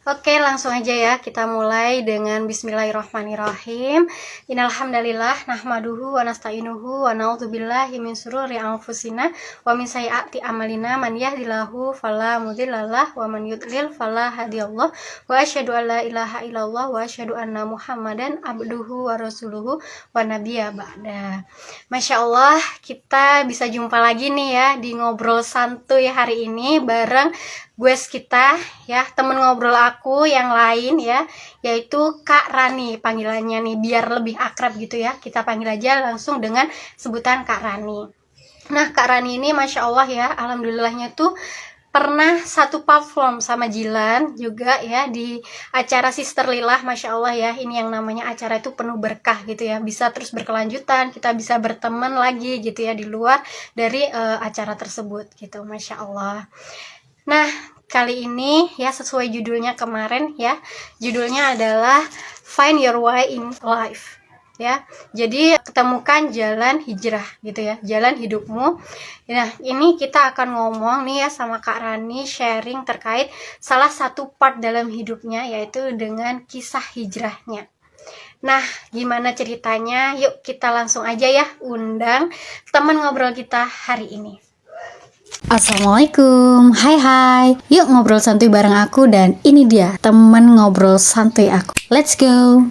Oke, langsung aja ya. Kita mulai dengan bismillahirrahmanirrahim. Innalhamdalillah nahmaduhu wa nasta'inuhu wa na'udzubillahi min syururi anfusina wa min sayyiati amalina man yahdihillahu fala mudhillalah wa man yudlil fala hadiyallah wa asyhadu an la ilaha illallah wa asyhadu anna Muhammadan abduhu wa rasuluhu wa nabiyya ba'da. Masya Allah, kita bisa jumpa lagi nih ya di ngobrol santuy hari ini bareng guys kita ya, temen ngobrol aku yang lain ya, yaitu Kak Rani panggilannya nih, biar lebih akrab gitu ya, kita panggil aja langsung dengan sebutan Kak Rani. Nah, Kak Rani ini Masya Allah ya, alhamdulillahnya tuh pernah satu platform sama Jilan juga ya di acara Sister Lillah. Masya Allah ya, ini yang namanya acara itu penuh berkah gitu ya, bisa terus berkelanjutan, kita bisa berteman lagi gitu ya di luar dari acara tersebut gitu. Masya Allah. Nah, kali ini ya sesuai judulnya kemarin ya, judulnya adalah Find Your Way in Life ya. Jadi ketemukan jalan hijrah gitu ya, jalan hidupmu. Nah, ini kita akan ngomong nih ya sama Kak Rani, sharing terkait salah satu part dalam hidupnya, yaitu dengan kisah hijrahnya. Nah, gimana ceritanya? Yuk kita langsung aja ya undang teman ngobrol kita hari ini. Assalamualaikum, hai. Yuk ngobrol santuy bareng aku, dan ini dia temen ngobrol santuy aku. Let's go.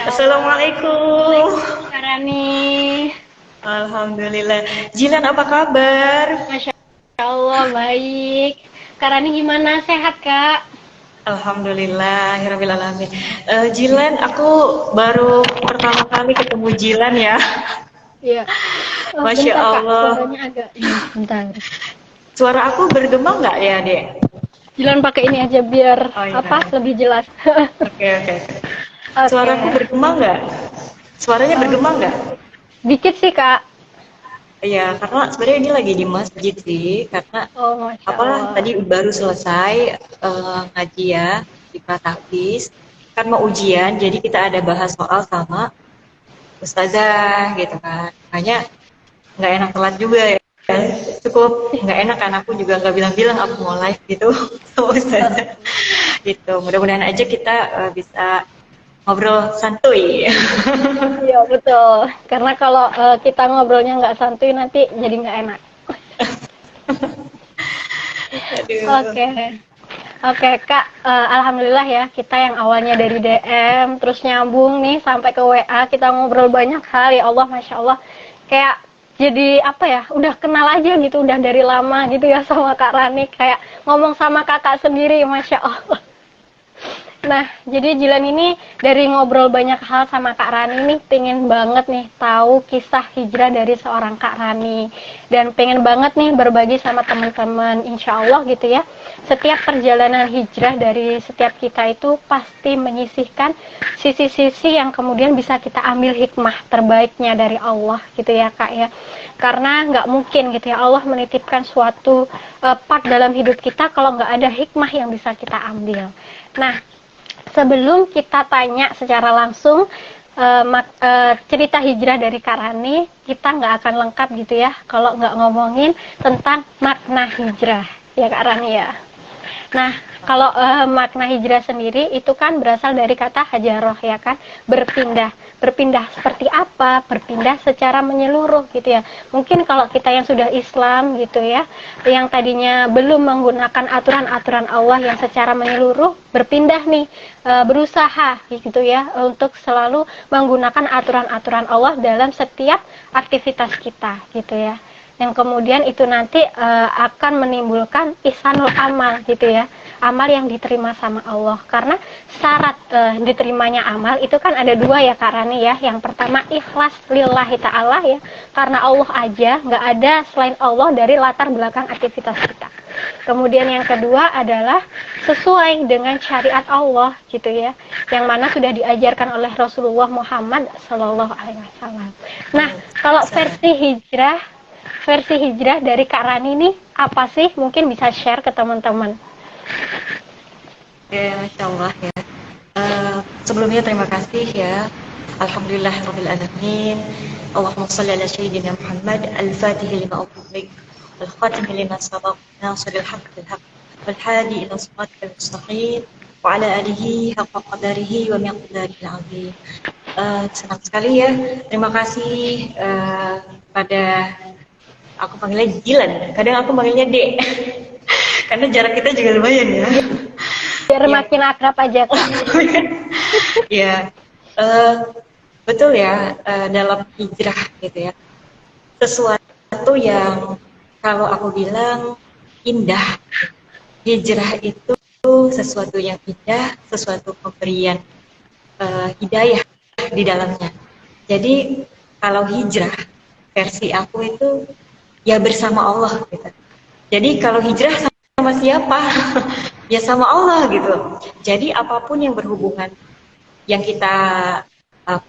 Assalamualaikum. Kak Rani. Alhamdulillah. Jilan, apa kabar? Masya Allah, baik. Kak Rani gimana? Sehat, Kak? Alhamdulillah, alamin. Jilan, aku baru pertama kali ketemu Jilan ya. Iya. Oh, Masya bentar, Kak. Allah. Suaranya agak ini, bentar. Suara aku bergema nggak ya, Dek? Jilan pakai ini aja biar Oh, iya. lebih jelas. Oke. Oke. Suaraku bergema nggak? Suaranya bergema nggak? Dikit sih, Kak. Iya, karena sebenarnya ini lagi di masjid sih, karena Oh, Masya Allah. tadi baru selesai ngaji ya di Prataktis, kan mau ujian, jadi kita ada bahas soal sama ustazah gitu kan. Makanya nggak enak telat juga ya, cukup nggak enak kan, aku juga nggak bilang-bilang aku mau live gitu sama ustazah gitu. Mudah-mudahan aja kita bisa ngobrol santuy. Iya, betul. Karena kalau kita ngobrolnya nggak santuy nanti jadi nggak enak. Aduh. Oke, Kak, alhamdulillah ya, kita yang awalnya dari DM terus nyambung nih sampai ke WA, kita ngobrol banyak hal ya Allah, Masya Allah. Kayak jadi apa ya, udah kenal aja gitu, udah dari lama gitu ya sama Kak Rani, kayak ngomong sama kakak sendiri, Masya Allah. Nah, jadi Jilan ini dari ngobrol banyak hal sama Kak Rani nih, pengen banget nih tahu kisah hijrah dari seorang Kak Rani. Dan pengen banget nih berbagi sama teman-teman, insya Allah gitu ya. Setiap perjalanan hijrah dari setiap kita itu pasti menyisihkan sisi-sisi yang kemudian bisa kita ambil hikmah terbaiknya dari Allah gitu ya Kak ya. Karena nggak mungkin gitu ya Allah menitipkan suatu part dalam hidup kita kalau nggak ada hikmah yang bisa kita ambil. Nah, sebelum kita tanya secara langsung cerita hijrah dari Kak Rani, kita nggak akan lengkap gitu ya kalau nggak ngomongin tentang makna hijrah ya Kak Rani ya. Nah, kalau makna hijrah sendiri itu kan berasal dari kata hajaroh ya kan, berpindah. Berpindah seperti apa? Berpindah secara menyeluruh gitu ya. Mungkin kalau kita yang sudah Islam gitu ya, yang tadinya belum menggunakan aturan-aturan Allah yang secara menyeluruh, berpindah nih, berusaha gitu ya untuk selalu menggunakan aturan-aturan Allah dalam setiap aktivitas kita gitu ya. Yang kemudian itu nanti akan menimbulkan ihsanul amal gitu ya, amal yang diterima sama Allah. Karena syarat diterimanya amal itu kan ada dua ya Kak Rani ya. Yang pertama ikhlas lillahi ta'ala ya, karena Allah aja, nggak ada selain Allah dari latar belakang aktivitas kita. Kemudian yang kedua adalah sesuai dengan syariat Allah gitu ya, yang mana sudah diajarkan oleh Rasulullah Muhammad Sallallahu Alaihi Wasallam. Nah, kalau versi hijrah dari Kak Rani ini apa sih? Mungkin bisa share ke teman-teman. Ya, Masya Allah ya. Sebelumnya terima kasih ya. Alhamdulillahirabbil alamin. Allahumma shalli ala sayyidina Muhammad al-Fatih lima ughliq wal khatim lima sabaq nasiril haqq bil haqq wal hadi ila siratal mustaqim wa ala alihi haqqa qadarihi wa miqdaril azim. Senang sekali ya. Terima kasih pada aku panggilnya Jilan, kadang aku panggilnya Dek. Karena jarak kita juga lumayan ya. Biar makin akrab aja Kak. Ya, betul ya, dalam hijrah gitu ya. Sesuatu yang kalau aku bilang indah. Hijrah itu sesuatu yang indah, sesuatu pemberian hidayah di dalamnya. Jadi kalau hijrah versi aku itu ya bersama Allah gitu. Jadi kalau hijrah sama siapa? Ya sama Allah gitu. Jadi apapun yang berhubungan yang kita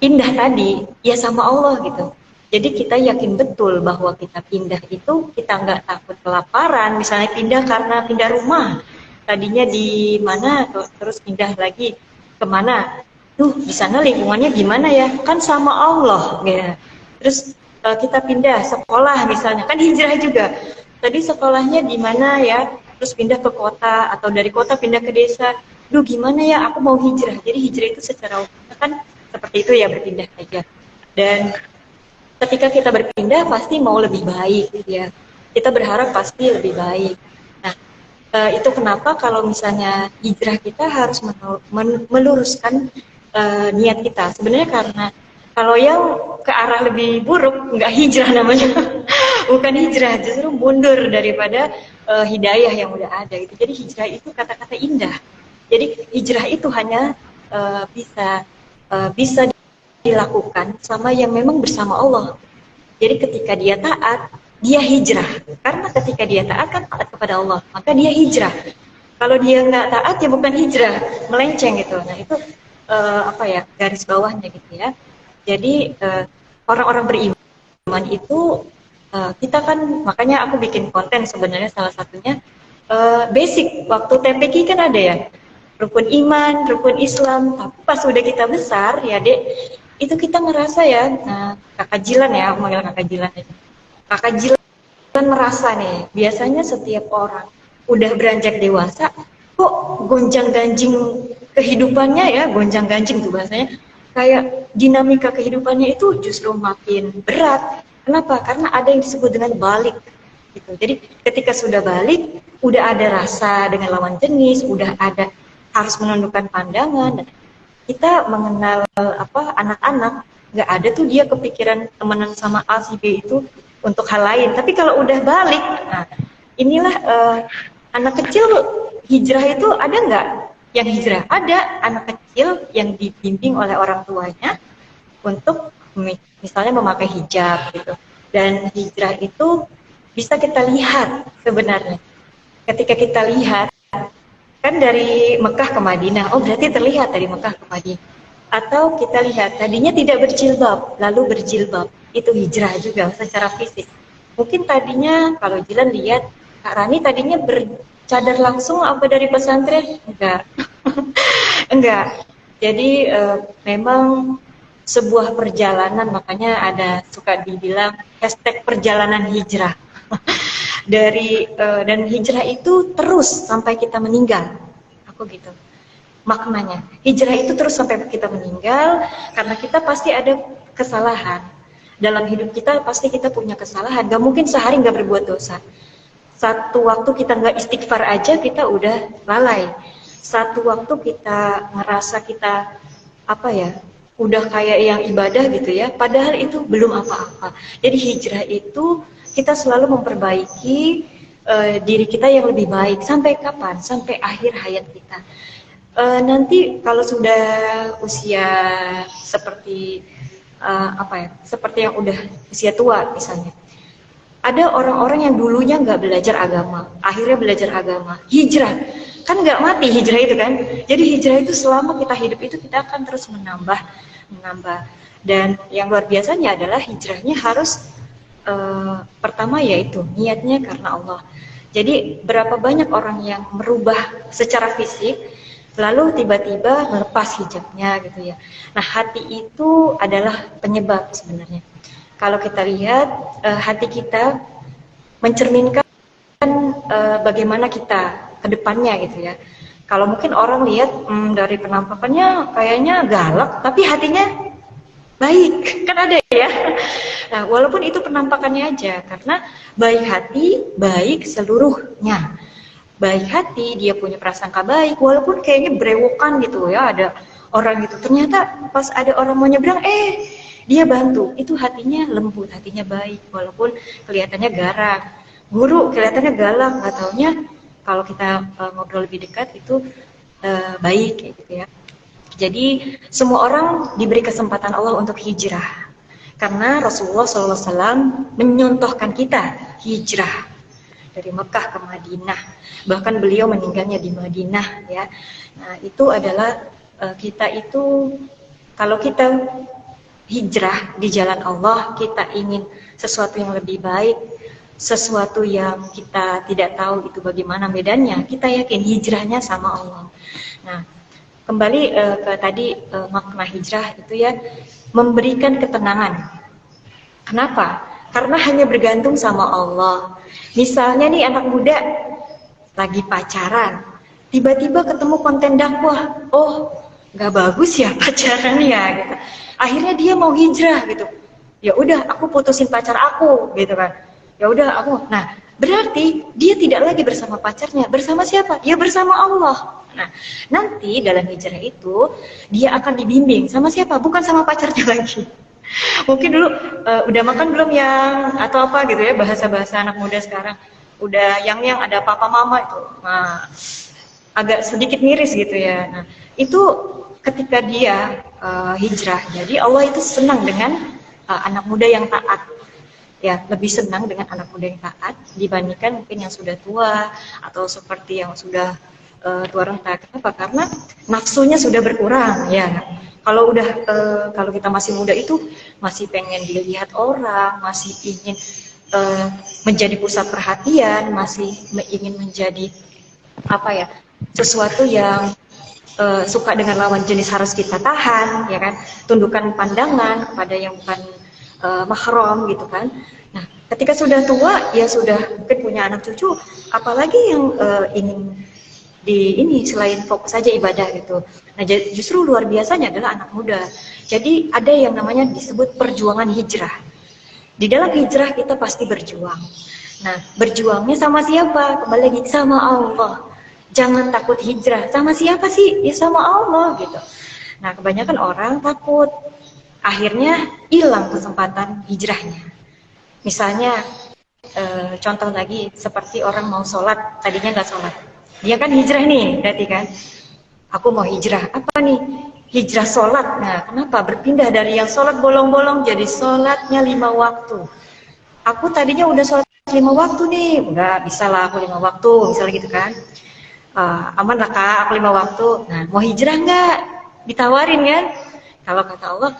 pindah tadi, ya sama Allah gitu. Jadi kita yakin betul bahwa kita pindah itu kita nggak takut kelaparan. Misalnya pindah karena pindah rumah, tadinya di mana, terus pindah lagi kemana? Tuh di sana lingkungannya gimana ya? Kan sama Allah, ya. Terus kita pindah sekolah misalnya, kan hijrah juga. Tadi sekolahnya di mana ya? Terus pindah ke kota atau dari kota pindah ke desa. Duh gimana ya? Aku mau hijrah. Jadi hijrah itu secara umum kan seperti itu ya, berpindah aja. Dan ketika kita berpindah pasti mau lebih baik gitu ya. Kita berharap pasti lebih baik. Nah, itu kenapa kalau misalnya hijrah kita harus meluruskan niat kita. Sebenarnya karena kalau yang ke arah lebih buruk nggak hijrah namanya. Bukan hijrah, justru mundur daripada hidayah yang udah ada gitu. Jadi hijrah itu kata-kata indah. Jadi hijrah itu hanya bisa dilakukan sama yang memang bersama Allah. Jadi ketika dia taat, dia hijrah. Karena ketika dia taat kan taat kepada Allah, maka dia hijrah. Kalau dia nggak taat ya bukan hijrah, melenceng gitu. Nah itu garis bawahnya gitu ya. Jadi orang-orang beriman itu kita kan, makanya aku bikin konten sebenarnya salah satunya basic waktu TPQ kan ada ya, rukun iman, rukun Islam. Tapi pas udah kita besar ya Dek, itu kita ngerasa ya, kakak Jilan ya, aku manggil kakak Jilan aja. Kakak Jilan merasa nih, biasanya setiap orang udah beranjak dewasa, kok gonjang-ganjing kehidupannya ya, gonjang-ganjing tuh bahasanya, kayak dinamika kehidupannya itu justru makin berat. Kenapa? Karena ada yang disebut dengan balik. Gitu. Jadi ketika sudah balik, udah ada rasa dengan lawan jenis, udah ada harus menundukkan pandangan. Kita mengenal anak-anak, nggak ada tuh dia kepikiran temenan sama A si B itu untuk hal lain. Tapi kalau udah balik, nah inilah anak kecil hijrah itu ada nggak? Yang hijrah ada anak kecil yang dibimbing oleh orang tuanya untuk misalnya memakai hijab gitu. Dan hijrah itu bisa kita lihat sebenarnya. Ketika kita lihat kan dari Mekah ke Madinah, oh berarti terlihat dari Mekah ke Madinah. Atau kita lihat tadinya tidak berjilbab, lalu berjilbab, itu hijrah juga secara fisik. Mungkin tadinya kalau Jilan lihat Kak Rani tadinya bercadar langsung apa dari pesantren? Enggak. Enggak. Jadi memang sebuah perjalanan, makanya ada suka dibilang hashtag perjalanan hijrah. Dan hijrah itu terus sampai kita meninggal. Aku gitu. Maknanya, hijrah itu terus sampai kita meninggal karena kita pasti ada kesalahan. Dalam hidup kita pasti kita punya kesalahan. Gak mungkin sehari gak berbuat dosa. Satu waktu kita gak istighfar aja kita udah lalai. Satu waktu kita ngerasa kita udah kayak yang ibadah gitu ya, padahal itu belum apa-apa. Jadi hijrah itu kita selalu memperbaiki diri kita yang lebih baik. Sampai kapan? Sampai akhir hayat kita. Nanti kalau sudah usia seperti seperti yang udah usia tua misalnya, ada orang-orang yang dulunya nggak belajar agama, akhirnya belajar agama, hijrah. Kan nggak mati hijrah itu kan. Jadi hijrah itu selama kita hidup itu kita akan terus menambah. Dan yang luar biasanya adalah hijrahnya harus pertama yaitu niatnya karena Allah. Jadi berapa banyak orang yang merubah secara fisik lalu tiba-tiba melepas hijabnya gitu ya. Nah hati itu adalah penyebab sebenarnya. Kalau kita lihat hati kita mencerminkan bagaimana kita ke depannya gitu ya. Kalau mungkin orang lihat dari penampakannya kayaknya galak, tapi hatinya baik, kan ada ya. Nah, walaupun itu penampakannya aja, karena baik hati, baik seluruhnya. Baik hati, dia punya prasangka baik, walaupun kayaknya berewokan gitu ya, ada orang gitu. Ternyata pas ada orang mau nyebrang, dia bantu. Itu hatinya lembut, hatinya baik, walaupun kelihatannya garang. Guru kelihatannya galak, nggak taunya kalau kita ngobrol lebih dekat itu baik kayak gitu ya. Jadi semua orang diberi kesempatan Allah untuk hijrah. Karena Rasulullah SAW menyontohkan kita hijrah dari Mekah ke Madinah. Bahkan beliau meninggalnya di Madinah ya. Nah, itu adalah kita itu kalau kita hijrah di jalan Allah, kita ingin sesuatu yang lebih baik, sesuatu yang kita tidak tahu itu bagaimana medannya, kita yakin hijrahnya sama Allah. Nah, kembali ke tadi makna hijrah itu ya, memberikan ketenangan. Kenapa? Karena hanya bergantung sama Allah. Misalnya nih anak muda lagi pacaran, tiba-tiba ketemu konten dakwah, oh nggak bagus ya pacaran ya, gitu. Akhirnya dia mau hijrah gitu. Ya udah, aku putusin pacar aku, gitu kan. Ya udah aku. Nah, berarti dia tidak lagi bersama pacarnya, bersama siapa? Ya bersama Allah. Nah, nanti dalam hijrah itu dia akan dibimbing sama siapa? Bukan sama pacarnya lagi. Mungkin dulu udah makan belum yang atau apa gitu ya, bahasa-bahasa anak muda sekarang. Udah yang ada papa mama itu. Nah, agak sedikit miris gitu ya. Nah, itu ketika dia hijrah. Jadi Allah itu senang dengan anak muda yang taat. Ya, lebih senang dengan anak muda yang taat dibandingkan mungkin yang sudah tua atau seperti yang sudah tua renta. Kenapa? Karena nafsunya sudah berkurang ya. Kalau udah kalau kita masih muda itu masih pengen dilihat orang, masih ingin menjadi pusat perhatian, masih ingin menjadi apa ya, sesuatu yang suka dengan lawan jenis harus kita tahan, ya kan, tundukkan pandangan kepada yang bukan mahram gitu kan. Nah, ketika sudah tua ya sudah mungkin punya anak cucu, apalagi yang ingin ini selain fokus saja ibadah gitu. Nah, justru luar biasanya adalah anak muda. Jadi ada yang namanya disebut perjuangan hijrah. Di dalam hijrah kita pasti berjuang. Nah, berjuangnya sama siapa? Kembali lagi sama Allah. Jangan takut hijrah. Sama siapa sih? Ya sama Allah gitu. Nah, kebanyakan orang takut. Akhirnya hilang kesempatan hijrahnya. Misalnya, contoh lagi seperti orang mau sholat, tadinya nggak sholat. Dia kan hijrah nih, berarti kan. Aku mau hijrah. Apa nih? Hijrah sholat. Nah, kenapa? Berpindah dari yang sholat bolong-bolong jadi sholatnya 5 waktu. Aku tadinya udah sholat 5 waktu nih. Enggak, bisa lah aku 5 waktu. Misalnya gitu kan. Aman lah kak, aku 5 waktu. Nah, mau hijrah nggak? Ditawarin kan? Kalau kata Allah,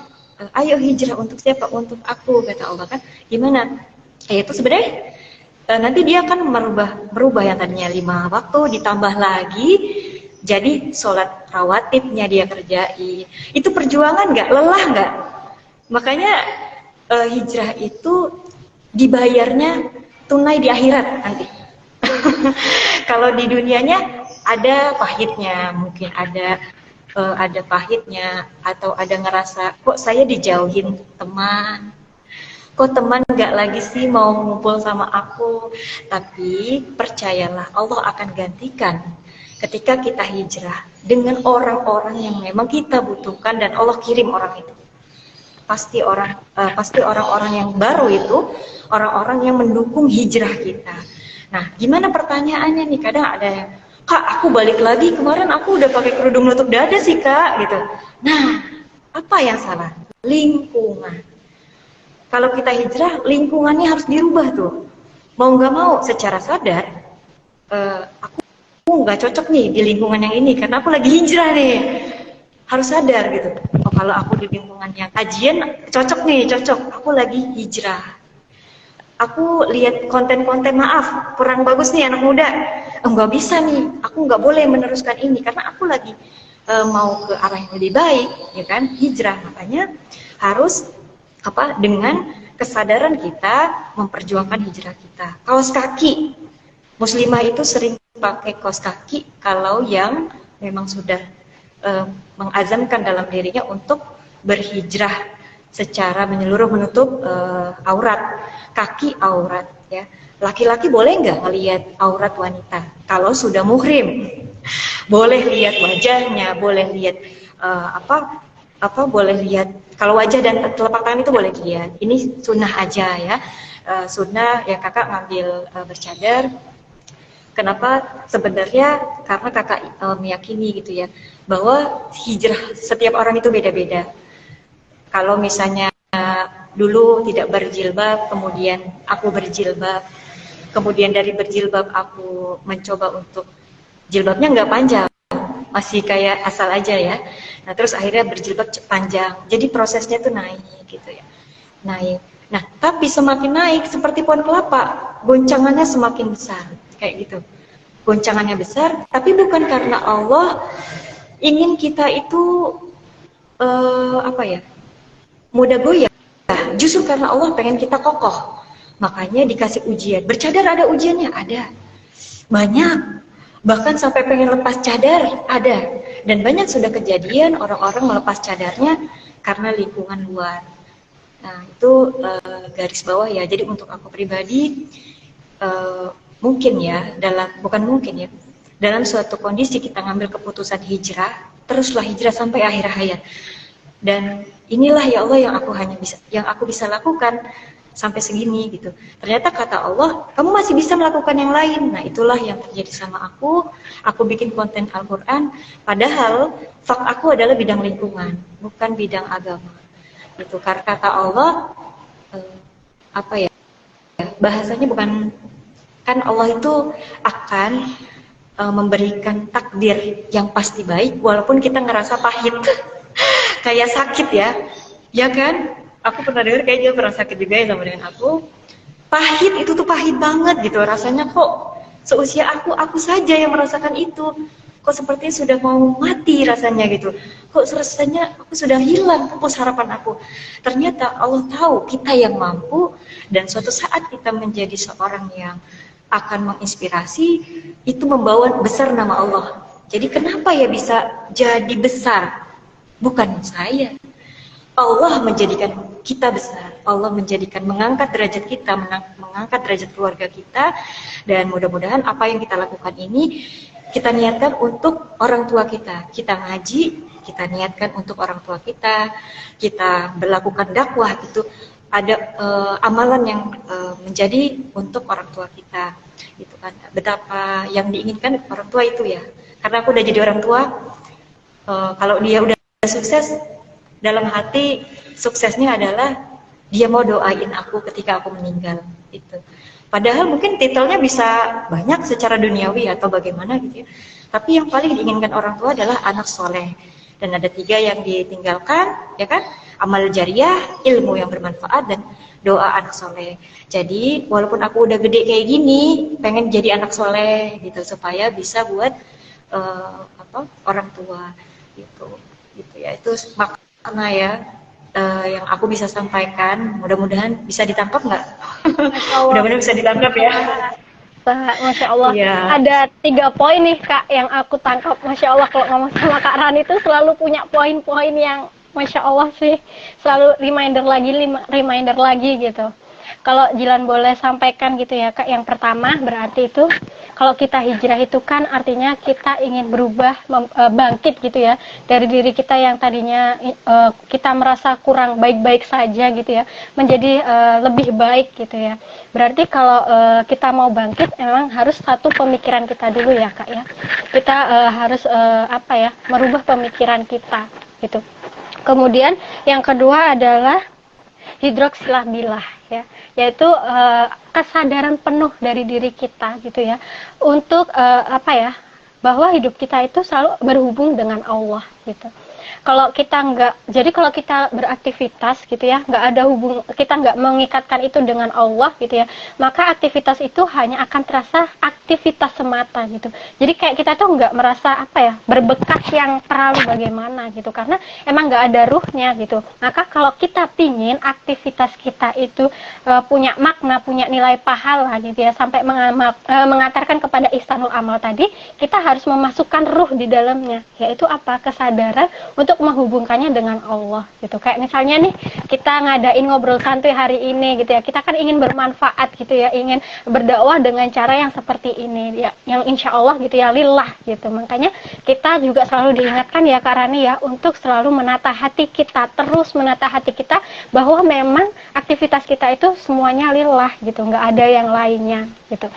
ayo hijrah untuk siapa? Untuk aku, kata Allah kan. Gimana? Itu sebenarnya nanti dia akan merubah yang tadinya 5 waktu ditambah lagi jadi sholat rawatibnya dia kerjain. Itu perjuangan nggak? Lelah nggak? Makanya hijrah itu dibayarnya tunai di akhirat nanti. Kalau di dunianya ada pahitnya, mungkin ada pahitnya, atau ada ngerasa kok saya dijauhin teman, kok teman nggak lagi sih mau ngumpul sama aku. Tapi percayalah, Allah akan gantikan ketika kita hijrah dengan orang-orang yang memang kita butuhkan, dan Allah kirim orang itu. Pasti orang-orang yang baru itu orang-orang yang mendukung hijrah kita. Nah, gimana pertanyaannya nih? Kadang ada yang, kak, aku balik lagi, kemarin aku udah pakai kerudung nutup dada sih kak, gitu. Nah, apa yang salah? Lingkungan. Kalau kita hijrah, lingkungannya harus dirubah tuh. Mau nggak mau, secara sadar, aku nggak cocok nih di lingkungan yang ini, karena aku lagi hijrah nih. Harus sadar gitu. Oh, kalau aku di lingkungan yang kajian, cocok nih, cocok. Aku lagi hijrah. Aku lihat konten-konten, maaf, kurang bagus nih anak muda. Nggak bisa nih, aku nggak boleh meneruskan ini, karena aku lagi mau ke arah yang lebih baik, ya kan? Hijrah, makanya harus dengan kesadaran kita memperjuangkan hijrah kita. Kaos kaki muslimah itu sering pakai kaos kaki kalau yang memang sudah mengazamkan dalam dirinya untuk berhijrah secara menyeluruh menutup aurat, kaki aurat ya. Laki-laki boleh nggak melihat aurat wanita kalau sudah muhrim? Boleh lihat wajahnya, boleh lihat boleh lihat kalau wajah dan telapak tangan itu boleh dilihat. Ini sunnah aja ya, sunnah yang kakak ngambil bercadar. Kenapa? Sebenarnya karena kakak meyakini gitu ya, bahwa hijrah setiap orang itu beda-beda. Kalau misalnya dulu tidak berjilbab, kemudian aku berjilbab, kemudian dari berjilbab aku mencoba untuk jilbabnya nggak panjang, masih kayak asal aja ya. Nah terus akhirnya berjilbab panjang, jadi prosesnya tuh naik gitu ya, naik. Nah tapi semakin naik seperti pohon kelapa, goncangannya semakin besar kayak gitu. Goncangannya besar, tapi bukan karena Allah ingin kita itu mudah goyah, justru karena Allah pengen kita kokoh. Makanya dikasih ujian. Bercadar ada ujiannya, ada banyak. Bahkan sampai pengen lepas cadar ada. Dan banyak sudah kejadian orang-orang melepas cadarnya karena lingkungan luar. Nah itu garis bawah ya. Jadi untuk aku pribadi mungkin ya, dalam suatu kondisi kita ngambil keputusan hijrah, teruslah hijrah sampai akhir hayat. Dan inilah ya Allah yang aku bisa lakukan sampai segini gitu. Ternyata kata Allah, kamu masih bisa melakukan yang lain. Nah itulah yang terjadi sama aku. Aku bikin konten Al-Quran, padahal aku adalah bidang lingkungan, bukan bidang agama. Itu karena kata Allah, bahasanya bukan, kan Allah itu akan memberikan takdir yang pasti baik, walaupun kita ngerasa pahit. Kayak sakit ya kan? Aku pernah dengar kayak dia pernah sakit juga ya sama dengan aku. Pahit itu tuh pahit banget gitu rasanya, kok seusia aku saja yang merasakan itu. Kok sepertinya sudah mau mati rasanya gitu. Kok rasanya aku sudah hilang pupus harapan aku. Ternyata Allah tahu kita yang mampu, dan suatu saat kita menjadi seorang yang akan menginspirasi, itu membawa besar nama Allah. Jadi kenapa ya bisa jadi besar? Bukan saya. Allah menjadikan kita besar. Allah mengangkat derajat kita, mengangkat derajat keluarga kita. Dan mudah-mudahan apa yang kita lakukan ini, kita niatkan untuk orang tua kita. Kita ngaji, kita niatkan untuk orang tua kita. Kita berlakukan dakwah, itu ada amalan yang menjadi untuk orang tua kita. Gitu kan. Betapa yang diinginkan orang tua itu ya. Karena aku udah jadi orang tua, kalau dia udah sukses, dalam hati suksesnya adalah dia mau doain aku ketika aku meninggal itu. Padahal mungkin titelnya bisa banyak secara duniawi atau bagaimana gitu ya. Tapi yang paling diinginkan orang tua adalah anak soleh. Dan ada 3 yang ditinggalkan, ya kan? Amal jariah, ilmu yang bermanfaat, dan doa anak soleh. Jadi walaupun aku udah gede kayak gini, pengen jadi anak soleh gitu supaya bisa buat orang tua gitu ya. Itu makna ya yang aku bisa sampaikan. Mudah-mudahan bisa ditangkap nggak? Mudah-mudahan bisa ditangkap ya. Masya Allah. Ya. Ada 3 poin nih Kak yang aku tangkap. Masya Allah, kalau ngomong sama Kak Rani itu selalu punya poin-poin yang Masya Allah sih, selalu reminder lagi gitu. Kalau Jilan boleh sampaikan gitu ya Kak, yang pertama berarti itu kalau kita hijrah itu kan artinya kita ingin berubah, bangkit gitu ya, dari diri kita yang tadinya kita merasa kurang baik-baik saja gitu ya, menjadi lebih baik gitu ya. Berarti kalau kita mau bangkit memang harus satu pemikiran kita dulu ya Kak ya. Kita harus merubah pemikiran kita gitu. Kemudian yang kedua adalah hidroksilah bilah ya, yaitu kesadaran penuh dari diri kita gitu ya, untuk bahwa hidup kita itu selalu berhubung dengan Allah gitu. Kalau kita beraktivitas gitu ya, nggak ada kita nggak mengikatkan itu dengan Allah gitu ya, maka aktivitas itu hanya akan terasa aktivitas semata gitu. Jadi kayak kita tuh nggak merasa berbekas yang terlalu bagaimana gitu, karena emang nggak ada ruhnya gitu. Maka kalau kita pingin aktivitas kita itu punya makna, punya nilai pahala gitu ya, sampai mengantarkan kepada ihsanul amal tadi, kita harus memasukkan ruh di dalamnya, yaitu kesadaran untuk menghubungkannya dengan Allah gitu. Kayak misalnya nih, kita ngadain ngobrol santuy hari ini gitu ya, kita kan ingin bermanfaat gitu ya, ingin berdakwah dengan cara yang seperti ini ya, yang insya Allah gitu ya, lillah gitu. Makanya kita juga selalu diingatkan ya Kak Rani ya, untuk selalu menata hati kita, terus menata hati kita, bahwa memang aktivitas kita itu semuanya lillah gitu, nggak ada yang lainnya gitu.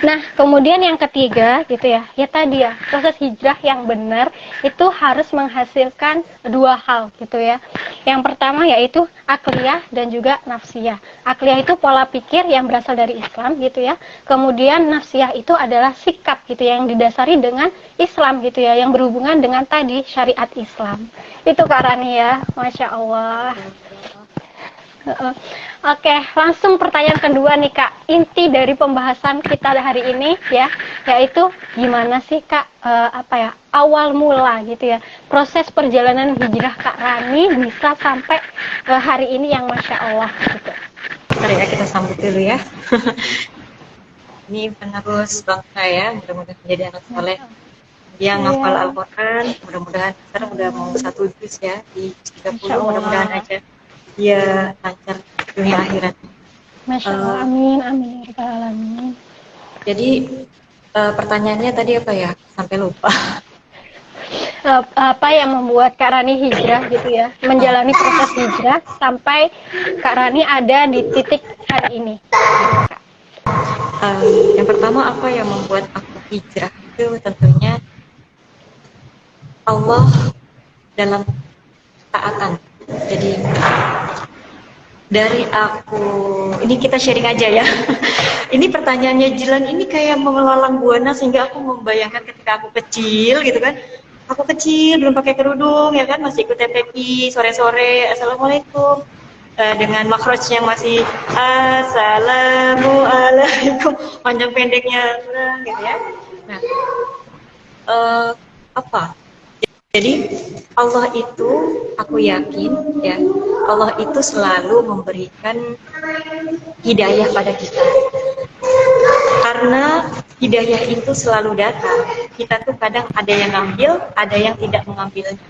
Nah, kemudian yang ketiga gitu ya, tadi ya, proses hijrah yang benar itu harus menghasilkan dua hal gitu ya. Yang pertama yaitu akliyah dan juga nafsiyah. Akliyah itu pola pikir yang berasal dari Islam gitu ya. Kemudian nafsiyah itu adalah sikap gitu ya, yang didasari dengan Islam gitu ya, yang berhubungan dengan tadi syariat Islam. Itu Kak Rani ya, Masya Allah. Oke, langsung pertanyaan kedua nih Kak. Inti dari pembahasan kita hari ini ya, yaitu gimana sih Kak awal mula gitu ya, proses perjalanan hijrah Kak Rani bisa sampai hari ini yang Masya Allah gitu. Mari ya, kita sambut dulu ya. Ini penerus bangsa ya, mudah-mudahan menjadi anak soleh yang ngafal Al-Quran. Mudah-mudahan sekarang udah mau 1 juz ya di 30, mudah-mudahan aja dia lancar dunia akhirat. Masya Allah, amin, amin, ya rabbal alamin. Jadi pertanyaannya tadi apa ya? Sampai lupa. Apa yang membuat Kak Rani hijrah gitu ya, menjalani proses hijrah sampai Kak Rani ada di titik hari ini? Yang pertama, apa yang membuat aku hijrah itu tentunya Allah dalam taatan. Jadi dari aku, ini kita sharing aja ya. Ini pertanyaannya Jilan ini kayak melalang buana, sehingga aku membayangkan ketika aku kecil gitu kan. Aku kecil belum pakai kerudung ya kan, masih ikut TPQ sore-sore, assalamualaikum, dengan makhraj yang masih assalamualaikum, panjang pendeknya gitu ya. Nah, jadi Allah itu, aku yakin ya, Allah itu selalu memberikan hidayah pada kita. Karena hidayah itu selalu datang. Kita tuh kadang ada yang ngambil, ada yang tidak mengambilnya.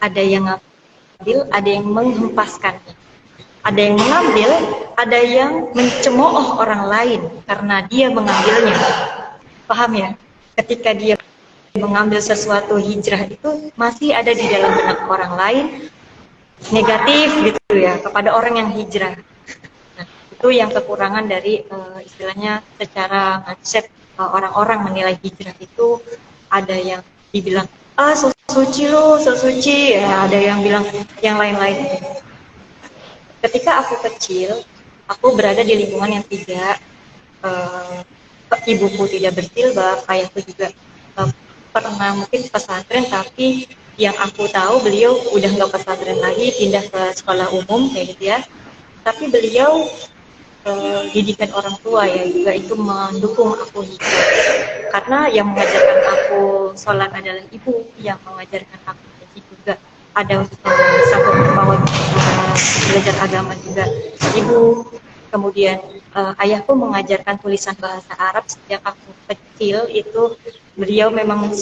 Ada yang ngambil, ada yang menghempaskannya. Ada yang mengambil, ada yang mencemooh orang lain karena dia mengambilnya. Paham ya? Ketika dia mengambil sesuatu, hijrah itu masih ada di dalam benak orang lain, negatif gitu ya, kepada orang yang hijrah. Nah, itu yang kekurangan dari istilahnya secara mindset orang-orang menilai hijrah itu. Ada yang dibilang so suci lo, so suci ya, ada yang bilang yang lain-lain. Ketika aku kecil, aku berada di lingkungan yang tidak, ibuku tidak berjilbab, ayahku juga pernah mungkin pesantren, tapi yang aku tahu beliau udah nggak pesantren lagi, pindah ke sekolah umum kayak gitu ya. Tapi beliau didikan orang tua ya juga itu mendukung aku hijrah, karena yang mengajarkan aku sholat adalah ibu, yang mengajarkan aku ngaji juga ada satu paut belajar agama juga ibu. Kemudian ayahku mengajarkan tulisan bahasa Arab sejak aku kecil. Itu beliau memang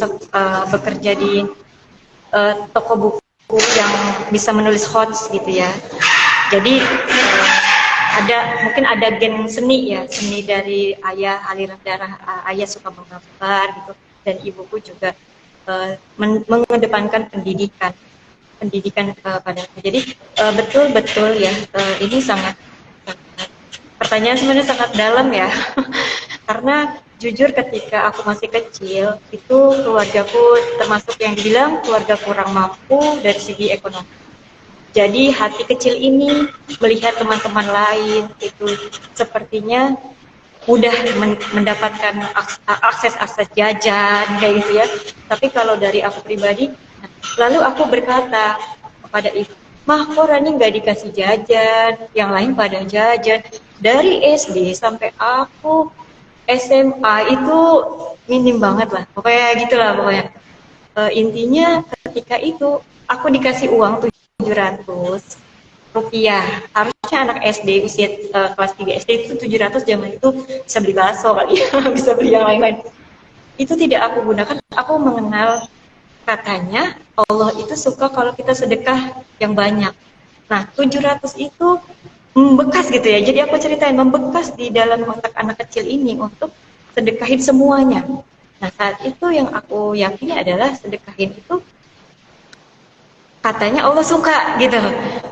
bekerja di toko buku yang bisa menulis hots gitu ya. Jadi mungkin ada gen seni ya, seni dari ayah, aliran darah ayah suka menggambar gitu, dan ibuku juga mengedepankan pendidikan pada aku. Jadi betul ya, ini sangat pertanyaan sebenarnya sangat dalam ya. Karena jujur ketika aku masih kecil itu keluargaku termasuk yang dibilang keluarga kurang mampu dari segi ekonomi. Jadi hati kecil ini melihat teman-teman lain itu sepertinya mudah mendapatkan akses jajan kayak gitu ya. Tapi kalau dari aku pribadi, Lalu aku berkata kepada ibu, Mah, kok Rani nggak dikasih jajan, yang lain pada jajan. Dari SD sampai aku SMA itu minim banget lah, pokoknya gitulah pokoknya. Intinya ketika itu aku dikasih uang 700 rupiah. Harusnya anak SD usia kelas 3 SD itu 700 zaman itu bisa beli bakso kali ya, bisa beli yang lain-lain. Itu tidak aku gunakan, aku mengenal katanya Allah itu suka kalau kita sedekah yang banyak. Nah, 700 itu membekas gitu ya. Jadi aku ceritain membekas di dalam otak anak kecil ini untuk sedekahin semuanya. Nah, saat itu yang aku yakini adalah sedekahin itu katanya Allah suka gitu.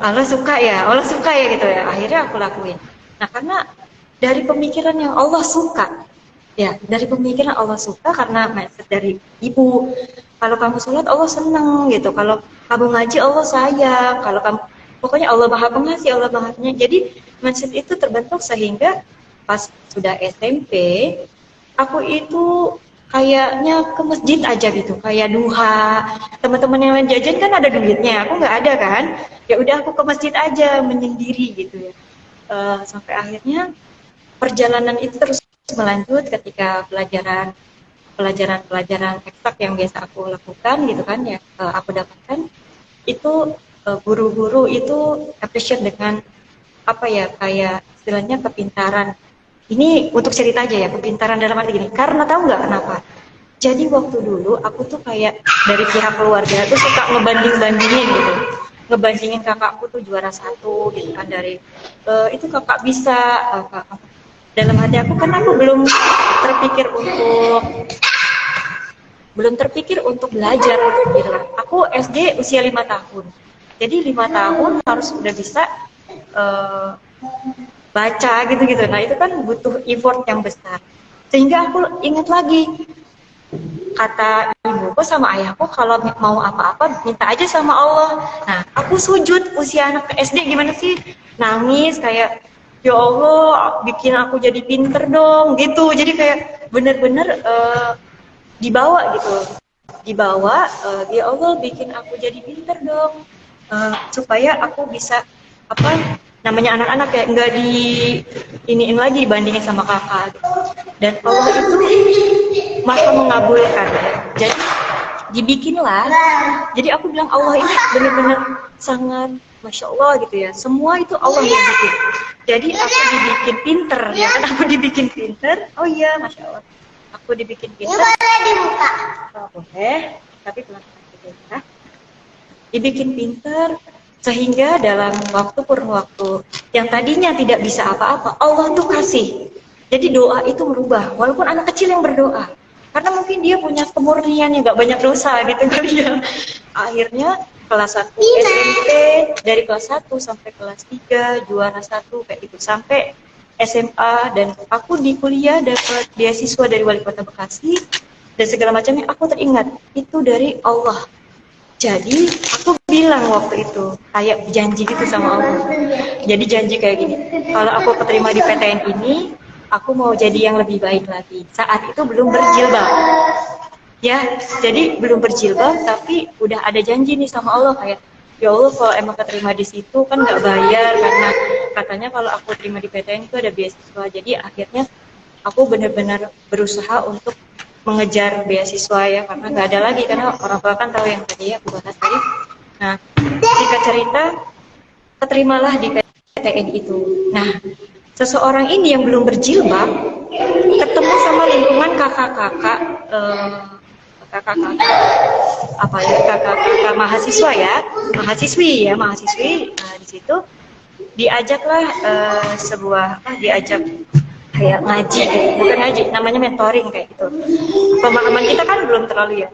Allah suka ya gitu ya. Akhirnya aku lakuin. Nah, karena dari pemikiran yang Allah suka, ya, dari pemikiran Allah suka karena mindset dari ibu. Kalau kamu sholat Allah senang gitu. Kalau kamu ngaji Allah sayang. Kalau kamu pokoknya Allah Maha Pengasih, Allah Maha Penyayang. Jadi mindset itu terbentuk sehingga pas sudah SMP, aku itu kayaknya ke masjid aja gitu, kayak duha. Teman-teman yang lain jajan kan ada duitnya, aku nggak ada kan. Ya udah aku ke masjid aja menyendiri gitu ya. Sampai akhirnya perjalanan itu terus melanjut ketika pelajaran eksak yang biasa aku lakukan gitu kan ya, aku dapatkan itu guru-guru itu appreciate dengan apa ya, kayak istilahnya kepintaran. Ini untuk cerita aja ya, kepintaran dalam arti gini, karena tahu nggak kenapa? Jadi waktu dulu aku tuh kayak dari pihak keluarga tuh suka ngebanding-bandingin gitu, ngebandingin kakakku tuh juara satu gitu kan, dari itu kakak bisa, dalam hati aku kan aku belum terpikir untuk belajar gitu kan. Aku SD usia 5 tahun. Jadi 5 tahun harus udah bisa baca gitu-gitu. Nah, itu kan butuh effort yang besar. Sehingga aku ingat lagi kata ibuku sama ayahku, kalau mau apa-apa minta aja sama Allah. Nah, aku sujud usia anak SD gimana sih? Nangis kayak, ya Allah bikin aku jadi pinter dong gitu. Jadi kayak bener-bener dibawa gitu, dibawa, ya Allah bikin aku jadi pinter dong, supaya aku bisa apa namanya anak-anak ya, nggak di iniin lagi dibandingin sama kakak gitu. Dan Allah itu maha mengabulkan ya. Jadi dibikinlah, jadi aku bilang Allah ini benar-benar sangat Masya Allah gitu ya, semua itu Allah yang bikin. Jadi aku dibikin pinter ya kan, aku dibikin pinter, oh iya Masya Allah, aku dibikin pinter. Boleh dibuka? Oh, boleh, tapi pelan-pelan ya. Dibikin pinter sehingga dalam kurun waktu yang tadinya tidak bisa apa-apa, Allah tuh kasih. Jadi doa itu merubah, walaupun anak kecil yang berdoa, karena mungkin dia punya kemurnian yang gak banyak dosa gitu kali ya. Akhirnya kelas 1 SMP, dari kelas 1 sampai kelas 3 juara 1 kayak gitu, sampai SMA, dan aku di kuliah dapat beasiswa dari Wali Kota Bekasi dan segala macamnya. Aku teringat itu dari Allah. Jadi aku bilang waktu itu kayak janji gitu sama Allah. Jadi janji kayak gini, kalau aku keterima di PTN ini, aku mau jadi yang lebih baik lagi. Saat itu belum berjilbab, ya. Jadi belum berjilbab, tapi udah ada janji nih sama Allah kayak, ya Allah kalau emang keterima di situ kan nggak bayar, karena katanya kalau aku terima di PTN itu ada beasiswa. Jadi akhirnya aku benar-benar berusaha untuk mengejar beasiswa ya, karena nggak ada lagi, karena orang tua kan tahu yang tadi aku bahas tadi. Nah, singkat cerita, keterimalah di PTN itu. Nah, seseorang ini yang belum berjilbab ketemu sama lingkungan kakak-kakak kakak-kakak mahasiswa ya, mahasiswi. Nah, di situ diajaklah diajak kayak ngaji gitu. Bukan ngaji, namanya mentoring kayak gitu. Pemahaman kita kan belum terlalu ya.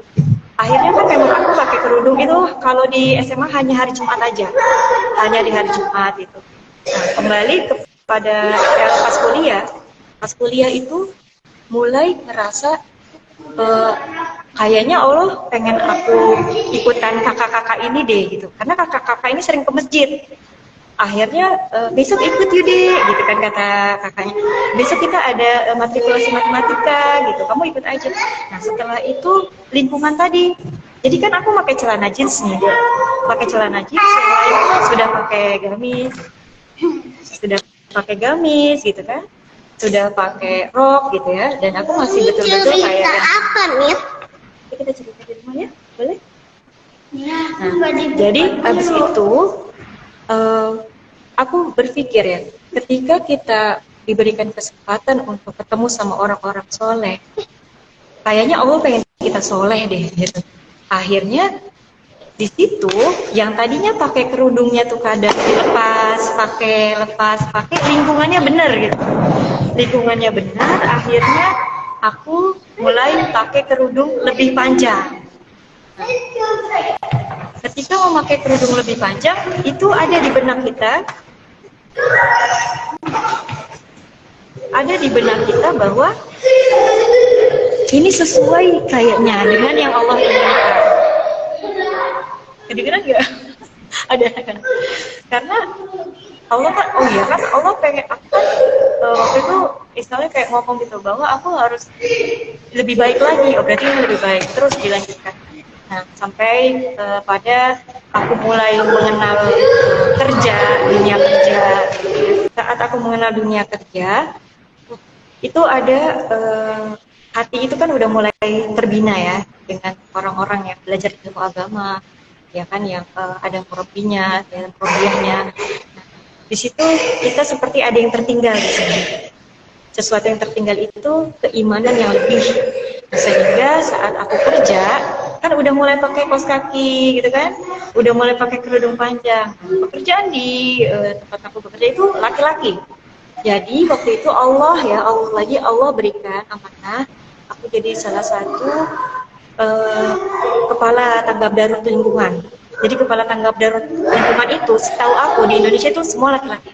Akhirnya kan memang aku pakai kerudung itu kalau di SMA hanya hari Jumat aja, hanya di hari Jumat itu. Nah, kembali kepada pas kuliah itu mulai ngerasa kayaknya Allah pengen aku ikutan kakak-kakak ini deh gitu, karena kakak-kakak ini sering ke masjid. Akhirnya besok ikut yuk deh gitu kan kata kakaknya, besok kita ada matrikulasi matematika gitu, kamu ikut aja. Nah, setelah itu lingkungan tadi Jadi kan aku pakai celana jeans nih, pakai celana jeans, yang lain sudah pakai gamis, sudah pakai gamis gitu kan, sudah pakai rok gitu ya, dan aku masih betul-betul kayak apa nih? kita cerita di rumah ya, boleh? Nah, jadi abis itu aku berpikir ya, ketika kita diberikan kesempatan untuk ketemu sama orang-orang soleh, kayaknya Allah pengen kita soleh deh gitu. Akhirnya di situ yang tadinya pakai kerudungnya tuh kadang lepas pakai lingkungannya benar gitu, lingkungannya benar, akhirnya aku mulai pakai kerudung lebih panjang. Ketika memakai kerudung lebih panjang, itu ada di benak kita, bahwa ini sesuai kayaknya dengan yang Allah inginkan. Kedengeran nggak? Ada kan? Karena Allah kan, oh iya kan, Allah pengen aku kan waktu itu istilahnya kayak ngomong gitu bahwa aku harus lebih baik lagi. Oh berarti ini lebih baik, terus dilanjutkan. Nah, sampai pada aku mulai mengenal dunia kerja. Saat aku mengenal dunia kerja, itu ada hati itu kan udah mulai terbina ya dengan orang-orang yang belajar ilmu agama, ya kan, yang ada murabinya dan murabiahnya. Nah, di situ kita seperti ada yang tertinggal di sini. Sesuatu yang tertinggal itu keimanan yang lebih. Sehingga saat aku kerja, kan udah mulai pakai kaos kaki gitu kan, udah mulai pakai kerudung panjang. Pekerjaan di tempat aku bekerja itu laki-laki. Jadi waktu itu Allah berikan amanah, aku jadi salah satu kepala tanggap darurat lingkungan. Jadi kepala tanggap darurat lingkungan itu, setahu aku di Indonesia itu semua laki-laki.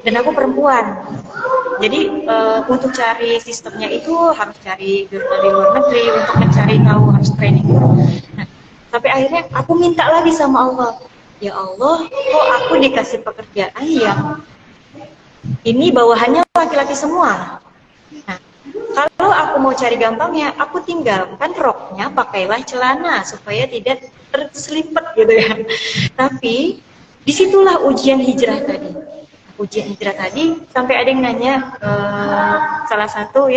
Dan aku perempuan. Jadi untuk cari sistemnya itu harus cari dari luar negeri, untuk mencari tahu harus training. Nah, sampai akhirnya aku minta lagi sama Allah, ya Allah, kok aku dikasih pekerjaan yang ini bawahannya laki-laki semua. Nah, kalau aku mau cari gampangnya, aku tinggalkan roknya, pakailah celana supaya tidak terselipet gitu ya. Tapi disitulah ujian hijrah tadi. Sampai ada yang nanya salah satu